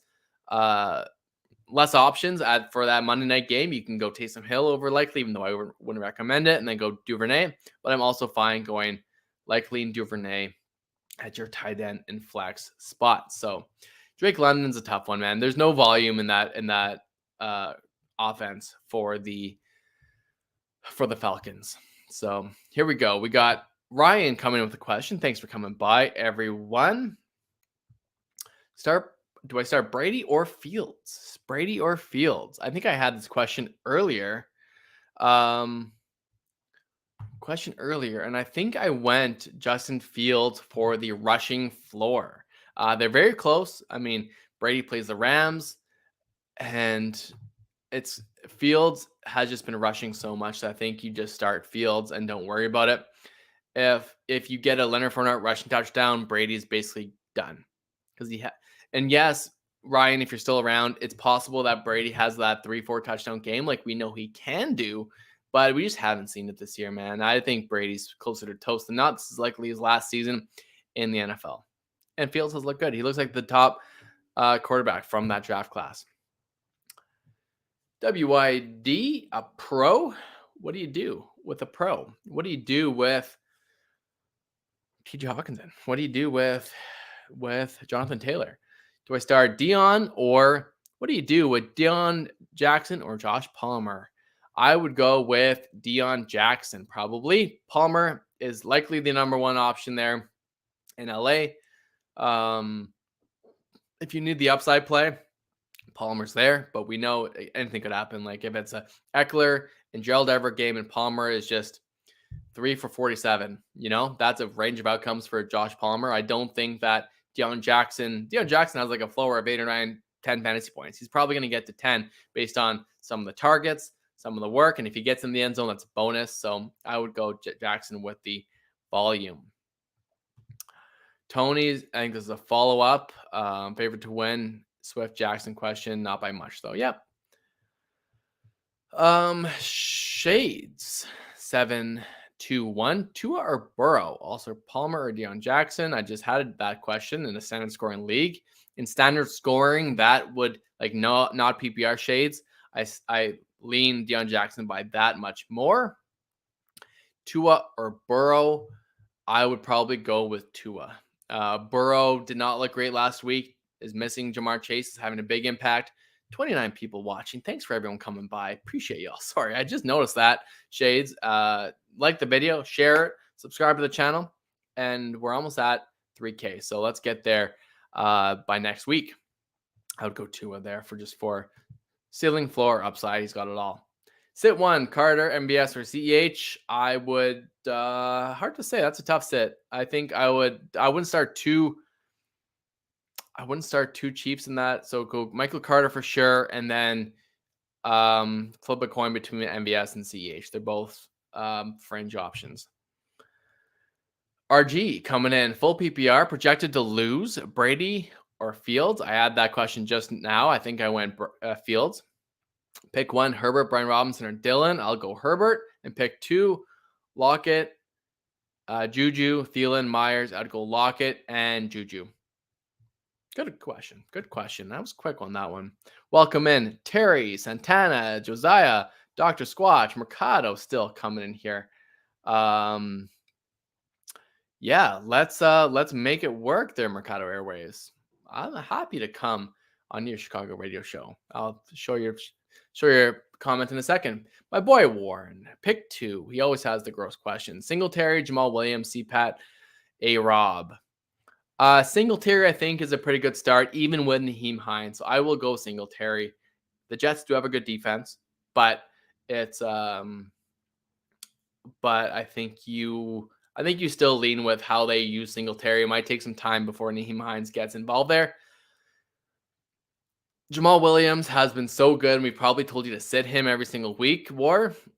options for that Monday night game, you can go Taysom Hill over Likely, even though I wouldn't recommend it, and then go Duvernay. But I'm also fine going Likely and Duvernay at your tight end and flex spot. So Drake London's a tough one, man. There's no volume in that offense for the Falcons. So here we go. We got Ryan coming with a question. Thanks for coming by, everyone. Do I start Brady or Fields? I think I had this question earlier. And I think I went Justin Fields for the rushing floor. They're very close. I mean, Brady plays the Rams, and Fields has just been rushing so much that I think you just start Fields and don't worry about it. If you get a Leonard Fournette rushing touchdown, Brady's basically done because and yes, Ryan, if you're still around, it's possible that Brady has that 3-4 touchdown game like we know he can do, but we just haven't seen it this year, man. I think Brady's closer to toast than not. This is likely his last season in the NFL. And Fields has looked good. He looks like the top quarterback from that draft class. WYD, a pro? What do you do with a pro? What do you do with TJ Hawkinson? What do you do with Jonathan Taylor? Do I start Deon, or what do you do with Deon Jackson or Josh Palmer? I would go with Deon Jackson, probably. Palmer is likely the number 1 option there in LA. If you need the upside play, Palmer's there, but we know anything could happen. Like if it's a Eckler And Gerald Everett, game, and Palmer is just 3 for 47. That's a range of outcomes for Josh Palmer. I don't think that Deon Jackson has like a floor of 8 or 9, 10 fantasy points. He's probably going to get to 10 based on some of the targets, some of the work. And if he gets in the end zone, that's a bonus. So I would go Jackson with the volume. Tony's, I think this is a follow-up. Favorite to win, Swift Jackson question, not by much though. Yep. Shades 721. Tua or Burrow? Also Palmer or Deon Jackson? I just had that question in a standard scoring league. In standard scoring, that would not PPR shades. I lean Deon Jackson by that much more. Tua or Burrow? I would probably go with Tua. Burrow did not look great last week. Is missing Jamar Chase, is having a big impact. 29 people watching. Thanks for everyone coming by. Appreciate y'all. Sorry, I just noticed that. Shades, like the video, share it, subscribe to the channel, and we're almost at 3K. So let's get there by next week. I would go Tua there for ceiling, floor, upside. He's got it all. Sit 1, Carter, MBS, or CEH. I would, hard to say. That's a tough sit. I think I wouldn't start too cheaps in that. So go Michael Carter for sure. And then flip a coin between MBS and CEH. They're both fringe options. RG coming in full PPR, projected to lose Brady or Fields. I had that question just now. I think I went Fields. Pick 1, Herbert, Brian Robinson, or Dylan. I'll go Herbert. And pick 2, Lockett, Juju, Thielen, Myers. I'd go Lockett and Juju. Good question. That was quick on that one. Welcome in Terry, Santana, Josiah, Dr. Squatch, Mercado still coming in here. Yeah, let's make it work there, Mercado Airways. I'm happy to come on your Chicago radio show. I'll show your comment in a second. My boy Warren, pick 2. He always has the gross questions. Singletary, Jamal Williams, CPAT, A-Rob. Singletary, I think, is a pretty good start, even with Nyheim Hines. So I will go Singletary. The Jets do have a good defense, but it's but I think you still lean with how they use Singletary. It might take some time before Nyheim Hines gets involved there. Jamal Williams has been so good, and we probably told you to sit him every single week,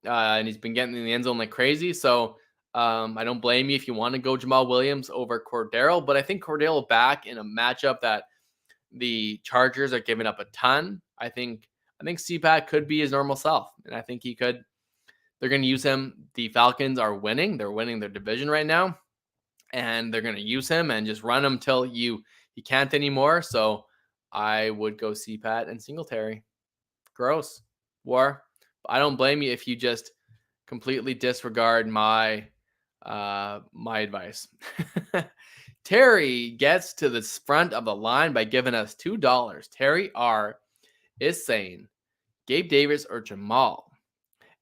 and he's been getting in the end zone like crazy. So I don't blame you if you want to go Jamal Williams over Cordero, but I think Cordero back in a matchup that the Chargers are giving up a ton. I think CPAT could be his normal self, and I think he could. They're going to use him. The Falcons are winning. They're winning their division right now, and they're going to use him and just run him till he can't anymore. So I would go CPAT and Singletary. Gross. War. I don't blame you if you just completely disregard my advice. Terry gets to the front of the line by giving us $2. Terry R is saying Gabe Davis or Jamal.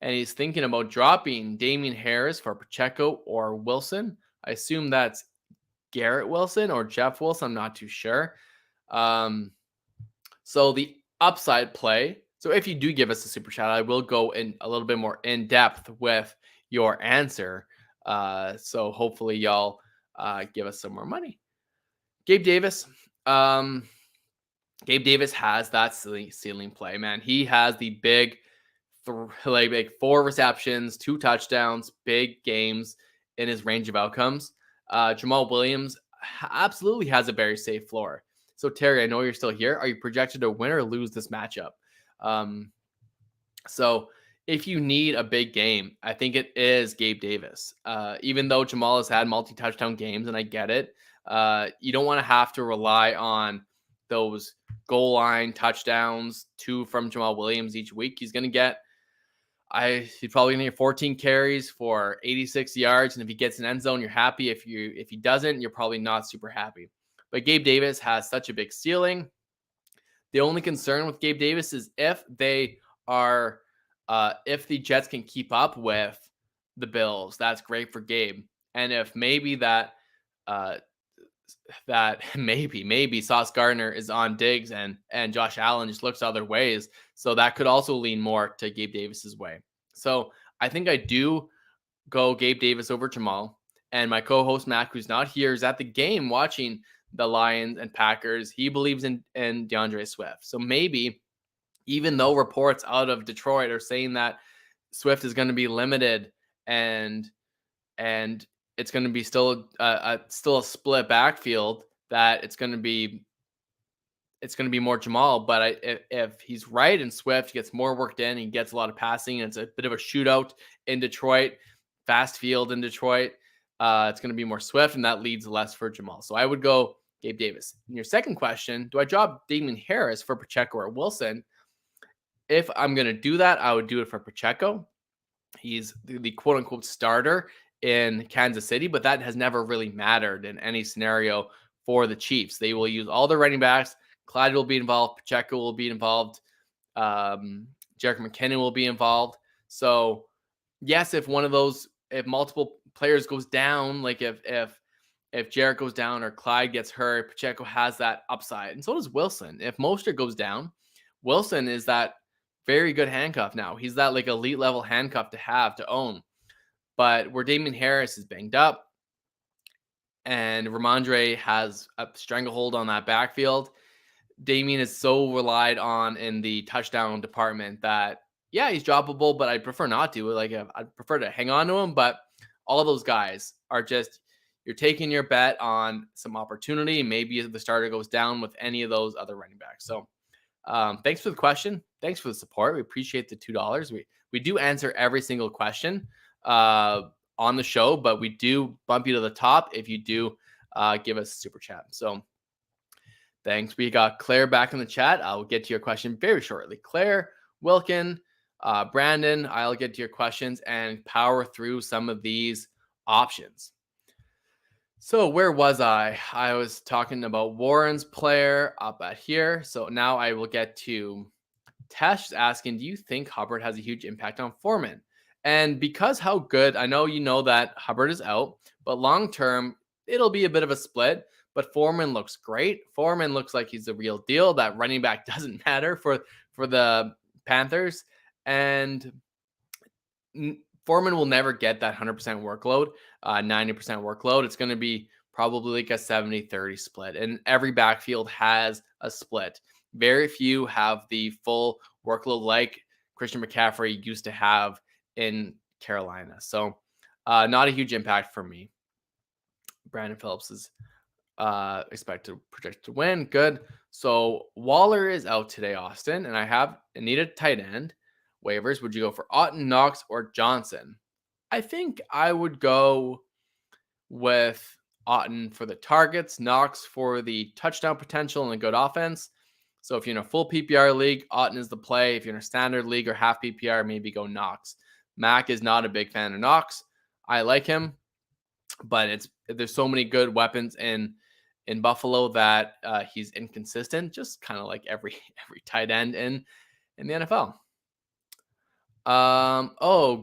And he's thinking about dropping Damian Harris for Pacheco or Wilson. I assume that's Garrett Wilson or Jeff Wilson. I'm not too sure. So the upside play. So if you do give us a super chat, I will go in a little bit more in depth with your answer. So hopefully y'all give us some more money. Gabe Davis. Gabe Davis has that ceiling play, man. He has the big 4 receptions, 2 touchdowns, big games in his range of outcomes. Jamal Williams absolutely has a very safe floor. So Terry, I know you're still here. Are you projected to win or lose this matchup? So if you need a big game, I think it is Gabe Davis. Even though Jamal has had multi-touchdown games, and I get it, you don't want to have to rely on those goal line touchdowns, 2 from Jamal Williams each week. He's going to get, he's probably going to get 14 carries for 86 yards. And if he gets an end zone, you're happy. If he doesn't, you're probably not super happy. But Gabe Davis has such a big ceiling. The only concern with Gabe Davis is if the Jets can keep up with the Bills, that's great for Gabe. And if maybe maybe Sauce Gardner is on Diggs and Josh Allen just looks other ways. So that could also lean more to Gabe Davis's way. So I think I do go Gabe Davis over Jamal. And my co-host Mack, who's not here, is at the game watching the Lions and Packers. He believes in DeAndre Swift. So maybe, even though reports out of Detroit are saying that Swift is going to be limited and it's going to be still a split backfield, that it's going to be more Jamal. But if he's right and Swift gets more worked in, he gets a lot of passing, and it's a bit of a shootout in Detroit, fast field in Detroit, it's going to be more Swift, and that leads less for Jamal. So I would go Gabe Davis. And your second question, do I drop Damien Harris for Pacheco or Wilson? If I'm going to do that, I would do it for Pacheco. He's the quote-unquote starter in Kansas City, but that has never really mattered in any scenario for the Chiefs. They will use all their running backs. Clyde will be involved. Pacheco will be involved. Jerick McKinnon will be involved. So, yes, if multiple players goes down, like if Jerick goes down or Clyde gets hurt, Pacheco has that upside. And so does Wilson. If Mostert goes down, Wilson is that very good handcuff now. He's that like elite level handcuff to own. But where Damien Harris is banged up and Ramondre has a stranglehold on that backfield, Damien is so relied on in the touchdown department that, yeah, he's droppable, but I prefer not to. Like, I'd prefer to hang on to him. But all those guys are just, you're taking your bet on some opportunity. Maybe the starter goes down with any of those other running backs. So thanks for the question. Thanks for the support. We appreciate the $2. We do answer every single question on the show, but we do bump you to the top if you do give us a super chat. So thanks. We got Claire back in the chat. I'll get to your question very shortly. Claire, Wilkin, Brandon, I'll get to your questions and power through some of these options. So where was I? I was talking about Warren's player up at here. So now I will get to Tesh asking, do you think Hubbard has a huge impact on Foreman? And because how good, I know you know that Hubbard is out, but long-term, it'll be a bit of a split. But Foreman looks great. Foreman looks like he's the real deal. That running back doesn't matter for the Panthers. And Foreman will never get that 100% workload, 90% workload. It's going to be probably like a 70-30 split. And every backfield has a split. Very few have the full workload like Christian McCaffrey used to have in Carolina. So not a huge impact for me. Brandon Phillips is projected to win. Good. So Waller is out today, Austin, and I need a tight end. Waivers, would you go for Otton, Knox, or Johnson? I think I would go with Otton for the targets, Knox for the touchdown potential and a good offense. So if you're in a full PPR league, Otton is the play. If you're in a standard league or half PPR, maybe go Knox. Mack is not a big fan of Knox. I like him, but there's so many good weapons in Buffalo that he's inconsistent, just kind of like every tight end in the NFL.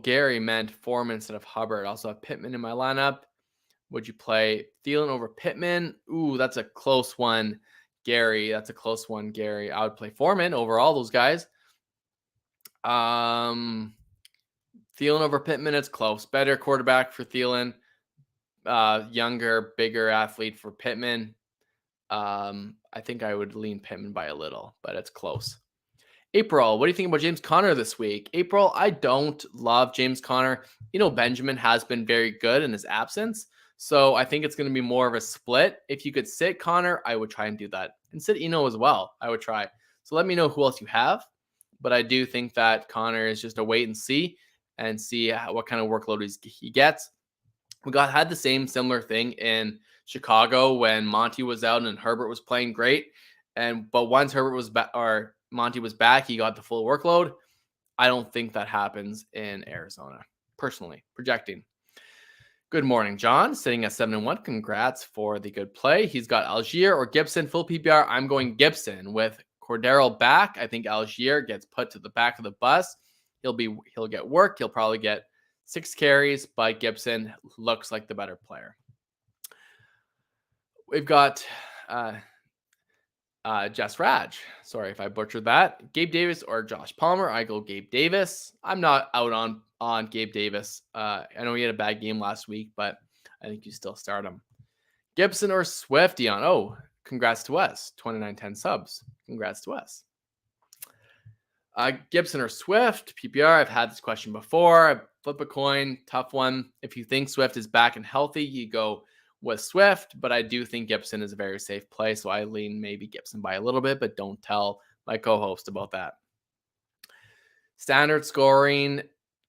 Gary meant Foreman instead of Hubbard. Also have Pittman in my lineup. Would you play Thielen over Pittman? Ooh, that's a close one, Gary. That's a close one, Gary. I would play Foreman over all those guys. Thielen over Pittman, it's close. Better quarterback for Thielen. Younger, bigger athlete for Pittman. I think I would lean Pittman by a little, but it's close. April, what do you think about James Conner this week? April, I don't love James Conner. Benjamin has been very good in his absence. So I think it's going to be more of a split. If you could sit Conner, I would try and do that. And sit Eno as well, I would try. So let me know who else you have. But I do think that Conner is just a wait and see what kind of workload he gets. We had the similar thing in Chicago when Monty was out and Herbert was playing great. But once Herbert was back, or Monty was back, he got the full workload. I don't think that happens in Arizona, personally, projecting. Good morning, John. Sitting at 7-1. Congrats for the good play. He's got Algier or Gibson, full PPR. I'm going Gibson with Cordero back. I think Algier gets put to the back of the bus. He'll get work. He'll probably get 6 carries, but Gibson looks like the better player. We've got Jess Raj. Sorry if I butchered that. Gabe Davis or Josh Palmer. I go Gabe Davis. I'm not out on Gabe Davis. I know he had a bad game last week, but I think you still start him. Gibson or Swift, Deon. Oh, congrats to us. 2910 subs. Congrats to us. Gibson or Swift, PPR. I've had this question before. I flip a coin, tough one. If you think Swift is back and healthy, you go with Swift, but I do think Gibson is a very safe play, so I lean maybe Gibson by a little bit, but don't tell my co-host about that. Standard scoring,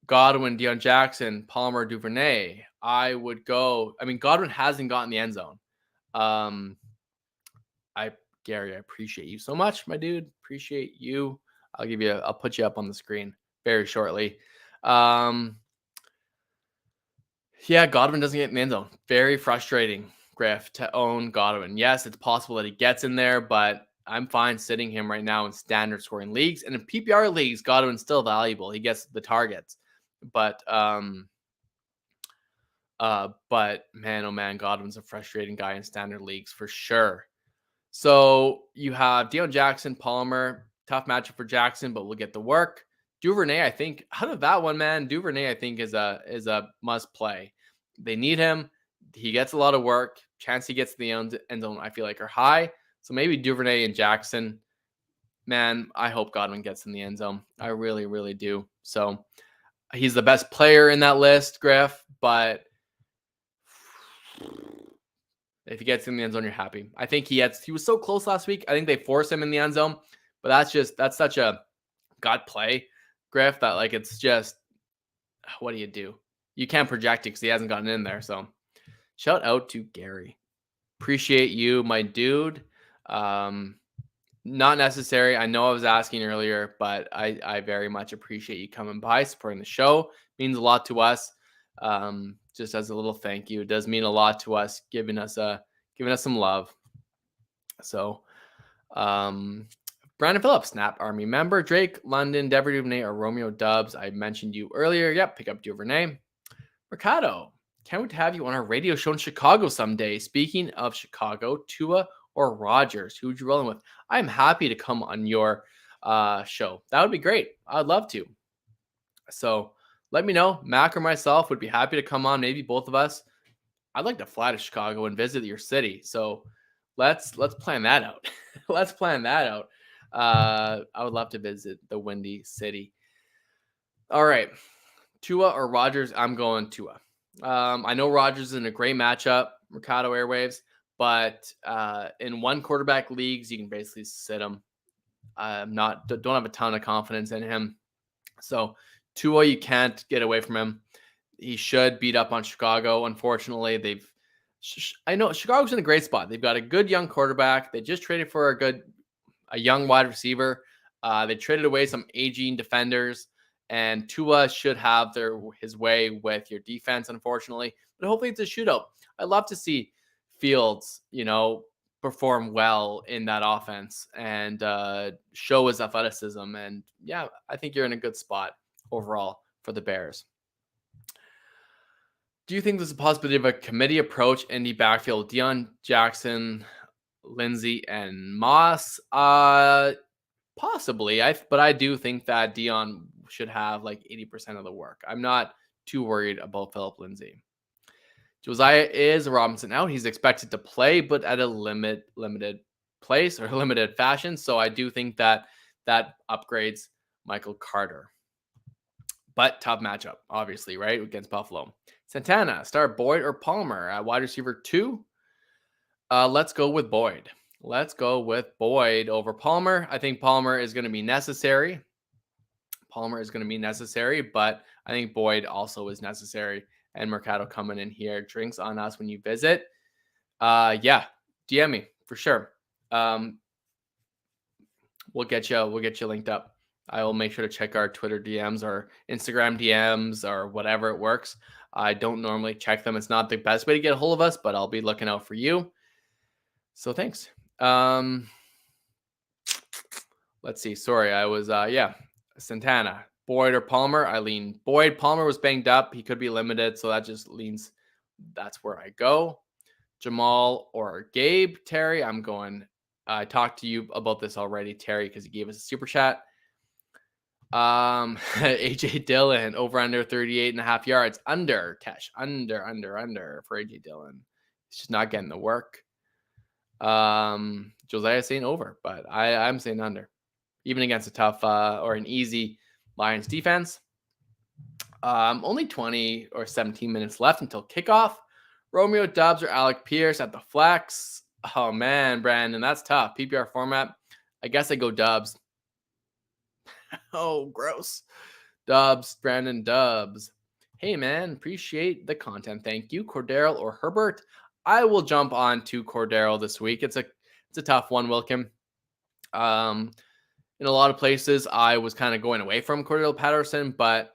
Godwin, Deon Jackson, Palmer, Duvernay. I would go. I mean, Godwin hasn't gotten the end zone. Gary, I appreciate you so much, my dude. Appreciate you. I'll put you up on the screen very shortly. Yeah, Godwin doesn't get in the end zone. Very frustrating, Griff, to own Godwin. Yes, it's possible that he gets in there, but I'm fine sitting him right now in standard scoring leagues. And in PPR leagues, Godwin's still valuable. He gets the targets. But man, oh man, Godwin's a frustrating guy in standard leagues for sure. So you have Deon Jackson, Palmer. Tough matchup for Jackson, but we'll get the work. Duvernay, I think, out of that one, man, Duvernay, I think, is a must play. They need him. He gets a lot of work. Chance he gets to the end zone, I feel like, are high. So maybe Duvernay and Jackson. Man, I hope Godwin gets in the end zone. I really, really do. So he's the best player in that list, Griff, but if he gets in the end zone, you're happy. I think he was so close last week. I think they forced him in the end zone. But that's such a gut play, Griff, that like it's just, what do you do? You can't project it because he hasn't gotten in there. So shout out to Gary. Appreciate you, my dude. Not necessary. I know I was asking earlier, but I very much appreciate you coming by, supporting the show. It means a lot to us. Just as a little thank you. It does mean a lot to us, giving us some love. So Brandon Phillips, Snap Army member. Drake, London, Dever Duvernay, or Romeo Dubs. I mentioned you earlier. Yep, pick up Duvernay. Mercado, can't wait to have you on our radio show in Chicago someday. Speaking of Chicago, Tua or Rodgers, who would you rolling with? I'm happy to come on your show. That would be great. I'd love to. So let me know. Mack or myself would be happy to come on. Maybe both of us. I'd like to fly to Chicago and visit your city. So let's plan that out. Let's plan that out. I would love to visit the Windy City. All right. Tua or Rodgers? I'm going Tua. I know Rodgers is in a great matchup, Mercado Airwaves, but in one quarterback leagues, you can basically sit him. Don't have a ton of confidence in him. So Tua, you can't get away from him. He should beat up on Chicago. Unfortunately, I know Chicago's in a great spot. They've got a good young quarterback. They just traded for a young wide receiver. They traded away some aging defenders, and Tua should have his way with your defense, unfortunately. But hopefully it's a shootout. I'd love to see Fields, perform well in that offense and show his athleticism. And yeah, I think you're in a good spot overall for the Bears. Do you think there's a possibility of a committee approach in the backfield? Deon Jackson, Lindsey, and Moss? Possibly. But I do think that Deon should have like 80% of the work. I'm not too worried about Phillip Lindsay. Josiah is Robinson out. He's expected to play, but at a limited place or limited fashion. So I do think that upgrades Michael Carter. But tough matchup, obviously, right? Against Buffalo. Santana, start Boyd or Palmer at wide receiver 2. Let's go with Boyd. Let's go with Boyd over Palmer. I think Palmer is going to be necessary. But I think Boyd also is necessary. And Mercado coming in here. Drinks on us when you visit. Yeah, DM me for sure. We'll get you linked up. I will make sure to check our Twitter DMs or Instagram DMs or whatever it works. I don't normally check them. It's not the best way to get a hold of us, but I'll be looking out for you. So thanks. Let's see. Sorry, I was Santana, Boyd or Palmer. I lean Boyd. Palmer was banged up. He could be limited, so that just leans. That's where I go. Jamal or Gabe. Terry, I'm going I talked to you about this already, Terry, because he gave us a super chat. AJ Dillon over under 38.5 yards. Under, Tesh. Under for AJ Dillon. He's just not getting the work. Josiah saying over, but I'm saying under. Even against a tough or an easy Lions defense. Only 20 or 17 minutes left until kickoff. Romeo Doubs or Alec Pierce at the flex. Oh man, Brandon, that's tough. PPR format. I guess I go Doubs. Oh, gross. Dubs, Brandon Dubs. Hey man, appreciate the content. Thank you. Cordero or Herbert. I will jump on to Cordero this week. It's a tough one, Wilkin. In a lot of places, I was kind of going away from Cordero Patterson, but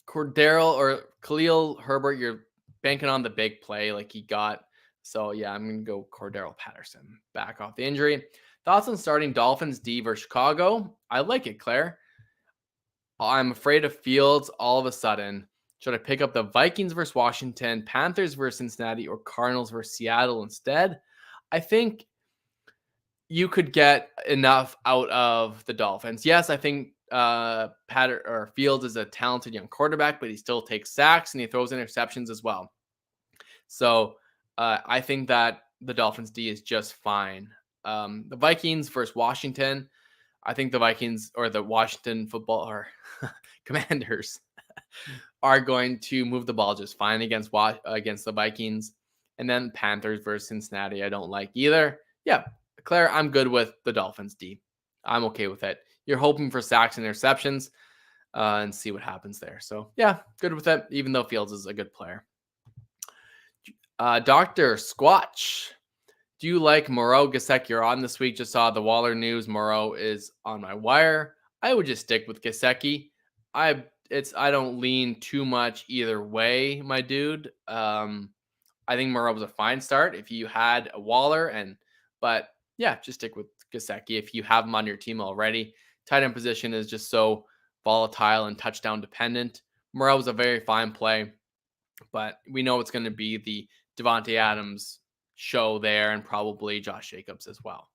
Cordero or Khalil Herbert, you're banking on the big play like he got. So yeah, I'm going to go Cordero Patterson back off the injury. Thoughts on starting Dolphins D versus Chicago? I like it, Claire. I'm afraid of Fields all of a sudden. Should I pick up the Vikings versus Washington, Panthers versus Cincinnati, or Cardinals versus Seattle instead? I think you could get enough out of the Dolphins. Yes, I think Fields is a talented young quarterback, but he still takes sacks and he throws interceptions as well. So I think that the Dolphins D is just fine. The Vikings versus Washington. I think the Vikings or the Washington football or Commanders are going to move the ball just fine against the Vikings. And then Panthers versus Cincinnati, I don't like either. Yeah, Claire, I'm good with the Dolphins D. I'm okay with it. You're hoping for sacks and interceptions and see what happens there. So yeah, good with it, even though Fields is a good player. Dr. Squatch. Do you like Moreau? Gesicki, you're on this week. Just saw the Waller news. Moreau is on my wire. I would just stick with Gesicki. I don't lean too much either way, my dude. I think Moreau was a fine start if you had a Waller, but yeah, just stick with Gesicki if you have him on your team already. Tight end position is just so volatile and touchdown dependent. Moreau was a very fine play, but we know it's going to be the Devontae Adams show there and probably Josh Jacobs as well.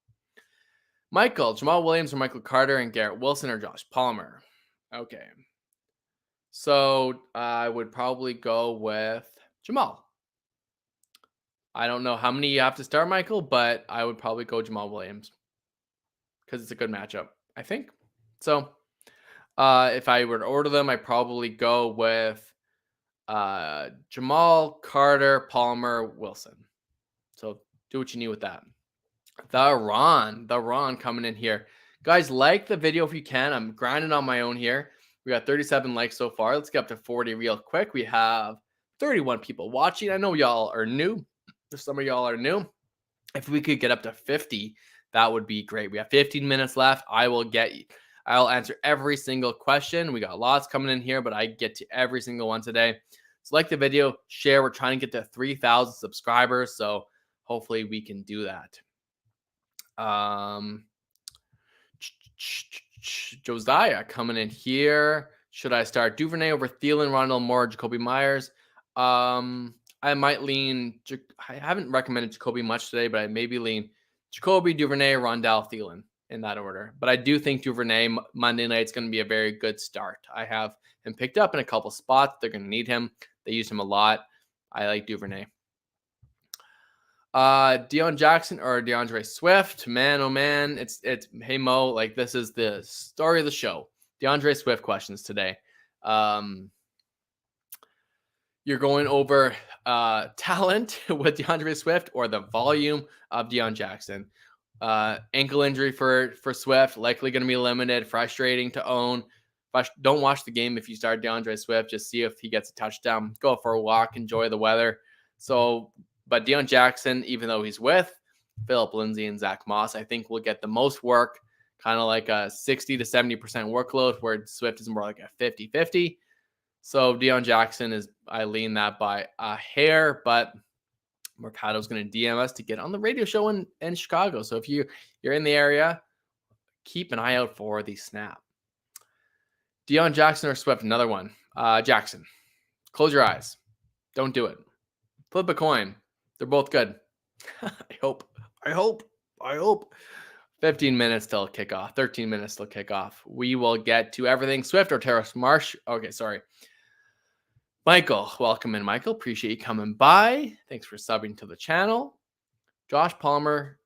Michael, Jamal Williams or Michael Carter and Garrett Wilson or Josh Palmer? Okay. So I would probably go with Jamal. I don't know how many you have to start, Michael, but I would probably go Jamal Williams because it's a good matchup, I think. So if I were to order them, I'd probably go with Jamal, Carter, Palmer, Wilson. So do what you need with that. The Ron coming in here. Guys, like the video if you can. I'm grinding on my own here. We got 37 likes so far. Let's get up to 40 real quick. We have 31 people watching. I know y'all are new. Some of y'all are new. If we could get up to 50, that would be great. We have 15 minutes left. I'll answer every single question. We got lots coming in here, but I get to every single one today. So like the video, share. We're trying to get to 3,000 subscribers. So hopefully we can do that. Josiah coming in here. Should I start Duvernay over Thielen, Rondell Moore, Jacoby Myers? I might lean. I haven't recommended Jacoby much today, but I maybe lean Jacoby, Duvernay, Rondell, Thielen in that order. But I do think Duvernay Monday night is going to be a very good start. I have him picked up in a couple spots. They're going to need him. They use him a lot. I like Duvernay. Deon Jackson or DeAndre Swift, man, oh man, it's hey Mo, like this is the story of the show. DeAndre Swift questions today. You're going over talent with DeAndre Swift or the volume of Deon Jackson. Ankle injury for Swift, likely going to be limited, frustrating to own. Don't watch the game if you start DeAndre Swift. Just see if he gets a touchdown. Go for a walk, enjoy the weather. But Deon Jackson, even though he's with Philip Lindsay and Zach Moss, I think will get the most work, kind of like a 60 to 70% workload, where Swift is more like a 50-50. So Deon Jackson I lean that by a hair, but Mercado's going to DM us to get on the radio show in Chicago. So if you're in the area, keep an eye out for the snap. Deon Jackson or Swift, another one. Jackson. Close your eyes. Don't do it. Flip a coin. They're both good. I hope. hope. 15 minutes till kickoff. 13 minutes till kickoff. We will get to everything. Swift or Terrace Marsh. Okay, sorry. Michael, welcome in, Michael. Appreciate you coming by. Thanks for subbing to the channel. Josh Palmer,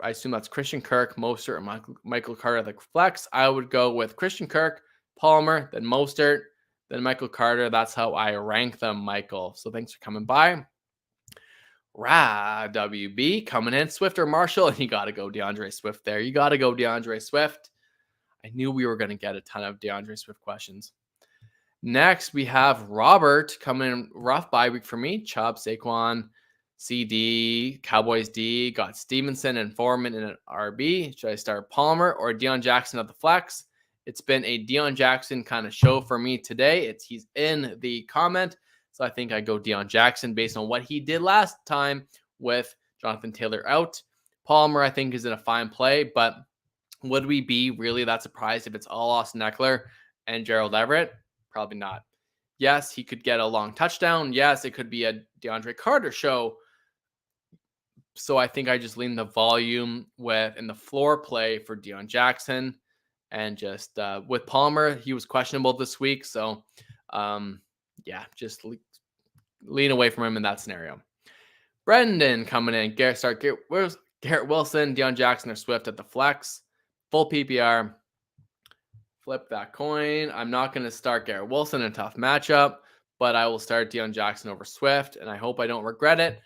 I assume that's Christian Kirk, Mostert, and Michael Carter, the flex. I would go with Christian Kirk, Palmer, then Mostert, then Michael Carter. That's how I rank them, Michael. So thanks for coming by. WB coming in. Swift or Marshall? And you got to go DeAndre Swift there. You got to go DeAndre Swift. I knew we were going to get a ton of DeAndre Swift questions. Next, we have Robert coming in. Rough bye week for me. Chubb, Saquon, CD, Cowboys D. Got Stevenson and Foreman in an RB. Should I start Palmer or Deon Jackson at the flex? It's been a Deon Jackson kind of show for me today. He's in the comment. So I think I go Deon Jackson based on what he did last time with Jonathan Taylor out. Palmer, I think, is in a fine play, but would we be really that surprised if it's all Austin Eckler and Gerald Everett? Probably not. Yes, he could get a long touchdown. Yes, it could be a DeAndre Carter show. So I think I just lean the volume in the floor play for Deon Jackson. And just with Palmer, he was questionable this week. So, just lean away from him in that scenario. Brendan coming in. Garrett Wilson, Deon Jackson, or Swift at the flex. Full PPR. Flip that coin. I'm not going to start Garrett Wilson in a tough matchup, but I will start Deon Jackson over Swift, and I hope I don't regret it.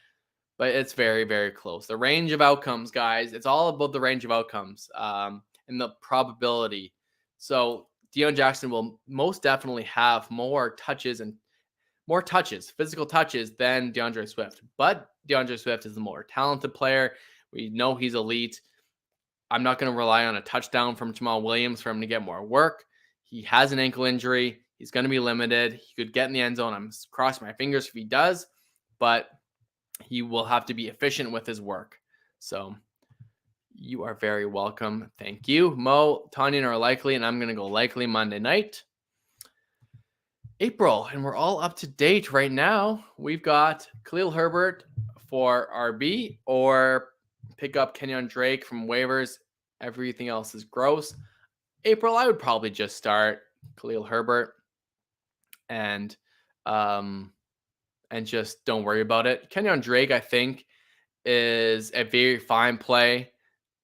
But it's very, very close. The range of outcomes, guys, it's all about the range of outcomes and the probability. So Deon Jackson will most definitely have more physical touches than DeAndre Swift. But DeAndre Swift is the more talented player. We know he's elite. I'm not going to rely on a touchdown from Jamal Williams for him to get more work. He has an ankle injury. He's going to be limited. He could get in the end zone. I'm crossing my fingers if he does, but he will have to be efficient with his work. So you are very welcome. Thank you. Mo, Tanyan are likely, and I'm going to go likely Monday night. April, and we're all up to date right now. We've got Khalil Herbert for RB or pick up Kenyon Drake from waivers. Everything else is gross. April, I would probably just start Khalil Herbert and just don't worry about it. Kenyon Drake, I think, is a very fine play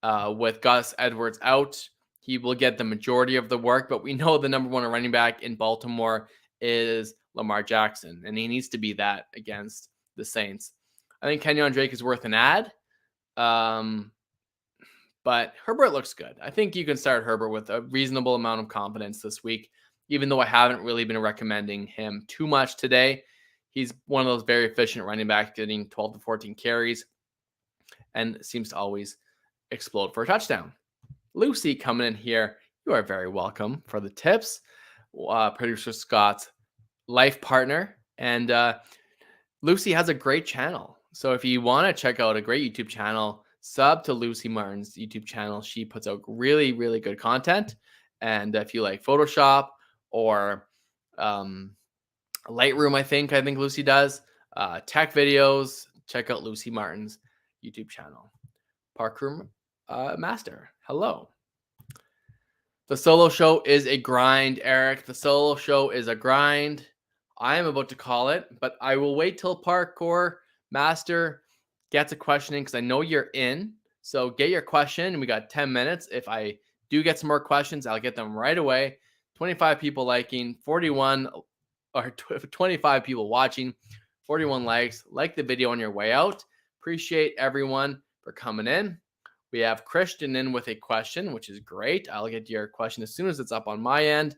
with Gus Edwards out. He will get the majority of the work, but we know the number one running back in Baltimore is Lamar Jackson, and he needs to be that against the Saints. I think Kenyon Drake is worth an ad. But Herbert looks good. I think you can start Herbert with a reasonable amount of confidence this week, even though I haven't really been recommending him too much today. He's one of those very efficient running backs, getting 12 to 14 carries and seems to always explode for a touchdown. Lucy coming in here. You are very welcome for the tips. Producer Scott's life partner. And Lucy has a great channel. So if you want to check out a great YouTube channel, sub to Lucy Martin's YouTube channel. She puts out really, really good content. And if you like Photoshop or Lightroom, I think Lucy does, tech videos, check out Lucy Martin's YouTube channel. Parkroom Master, hello. The solo show is a grind, Eric. The solo show is a grind. I am about to call it, but I will wait till Parkour Master gets a question in because I know you're in. So get your question. We got 10 minutes. If I do get some more questions, I'll get them right away. 25 people liking, 25 people watching, 41 likes. Like the video on your way out. Appreciate everyone for coming in. We have Christian in with a question, which is great. I'll get your question as soon as it's up on my end.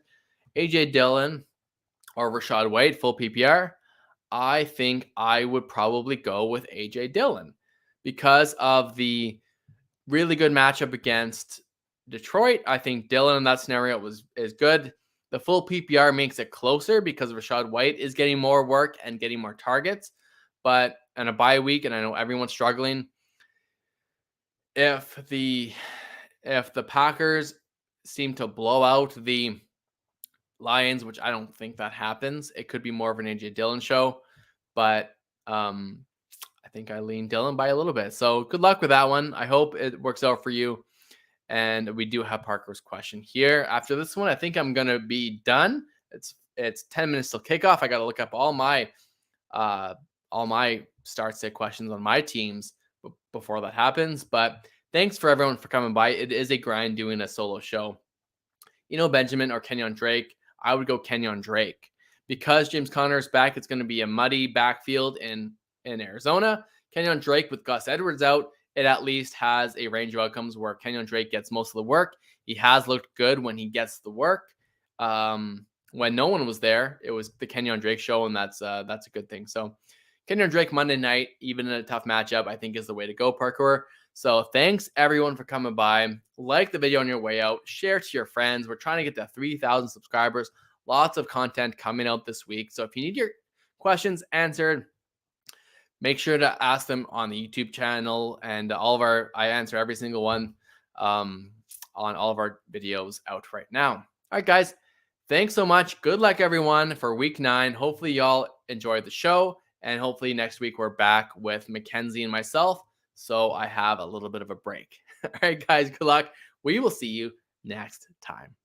AJ Dillon or Rashad White, full PPR. I think I would probably go with AJ Dillon because of the really good matchup against Detroit. I think Dillon in that scenario is good. The full PPR makes it closer because Rashad White is getting more work and getting more targets. But in a bye week, and I know everyone's struggling, if the Packers seem to blow out the Lions, which I don't think that happens, it could be more of an AJ Dillon show. But I think I leaned Dylan by a little bit. So good luck with that one. I hope it works out for you. And we do have Parker's question here. After this one, I think I'm gonna be done. It's 10 minutes till kickoff. I gotta look up all my start sit questions on my teams before that happens. But thanks for everyone for coming by. It is a grind doing a solo show. Benjamin or Kenyon Drake, I would go Kenyon Drake. Because James Conner is back, it's going to be a muddy backfield in Arizona. Kenyon Drake with Gus Edwards out, it at least has a range of outcomes where Kenyon Drake gets most of the work. He has looked good when he gets the work. When no one was there, it was the Kenyon Drake show, and that's a good thing. So Kenyon Drake Monday night, even in a tough matchup, I think is the way to go, Parkour. So thanks everyone for coming by. Like the video on your way out. Share to your friends. We're trying to get to 3,000 subscribers. Lots of content coming out this week. So if you need your questions answered, make sure to ask them on the YouTube channel. And I answer every single one on all of our videos out right now. All right, guys. Thanks so much. Good luck, everyone, for week 9. Hopefully y'all enjoyed the show. And hopefully next week we're back with Mackenzie and myself. So I have a little bit of a break. All right, guys, good luck. We will see you next time.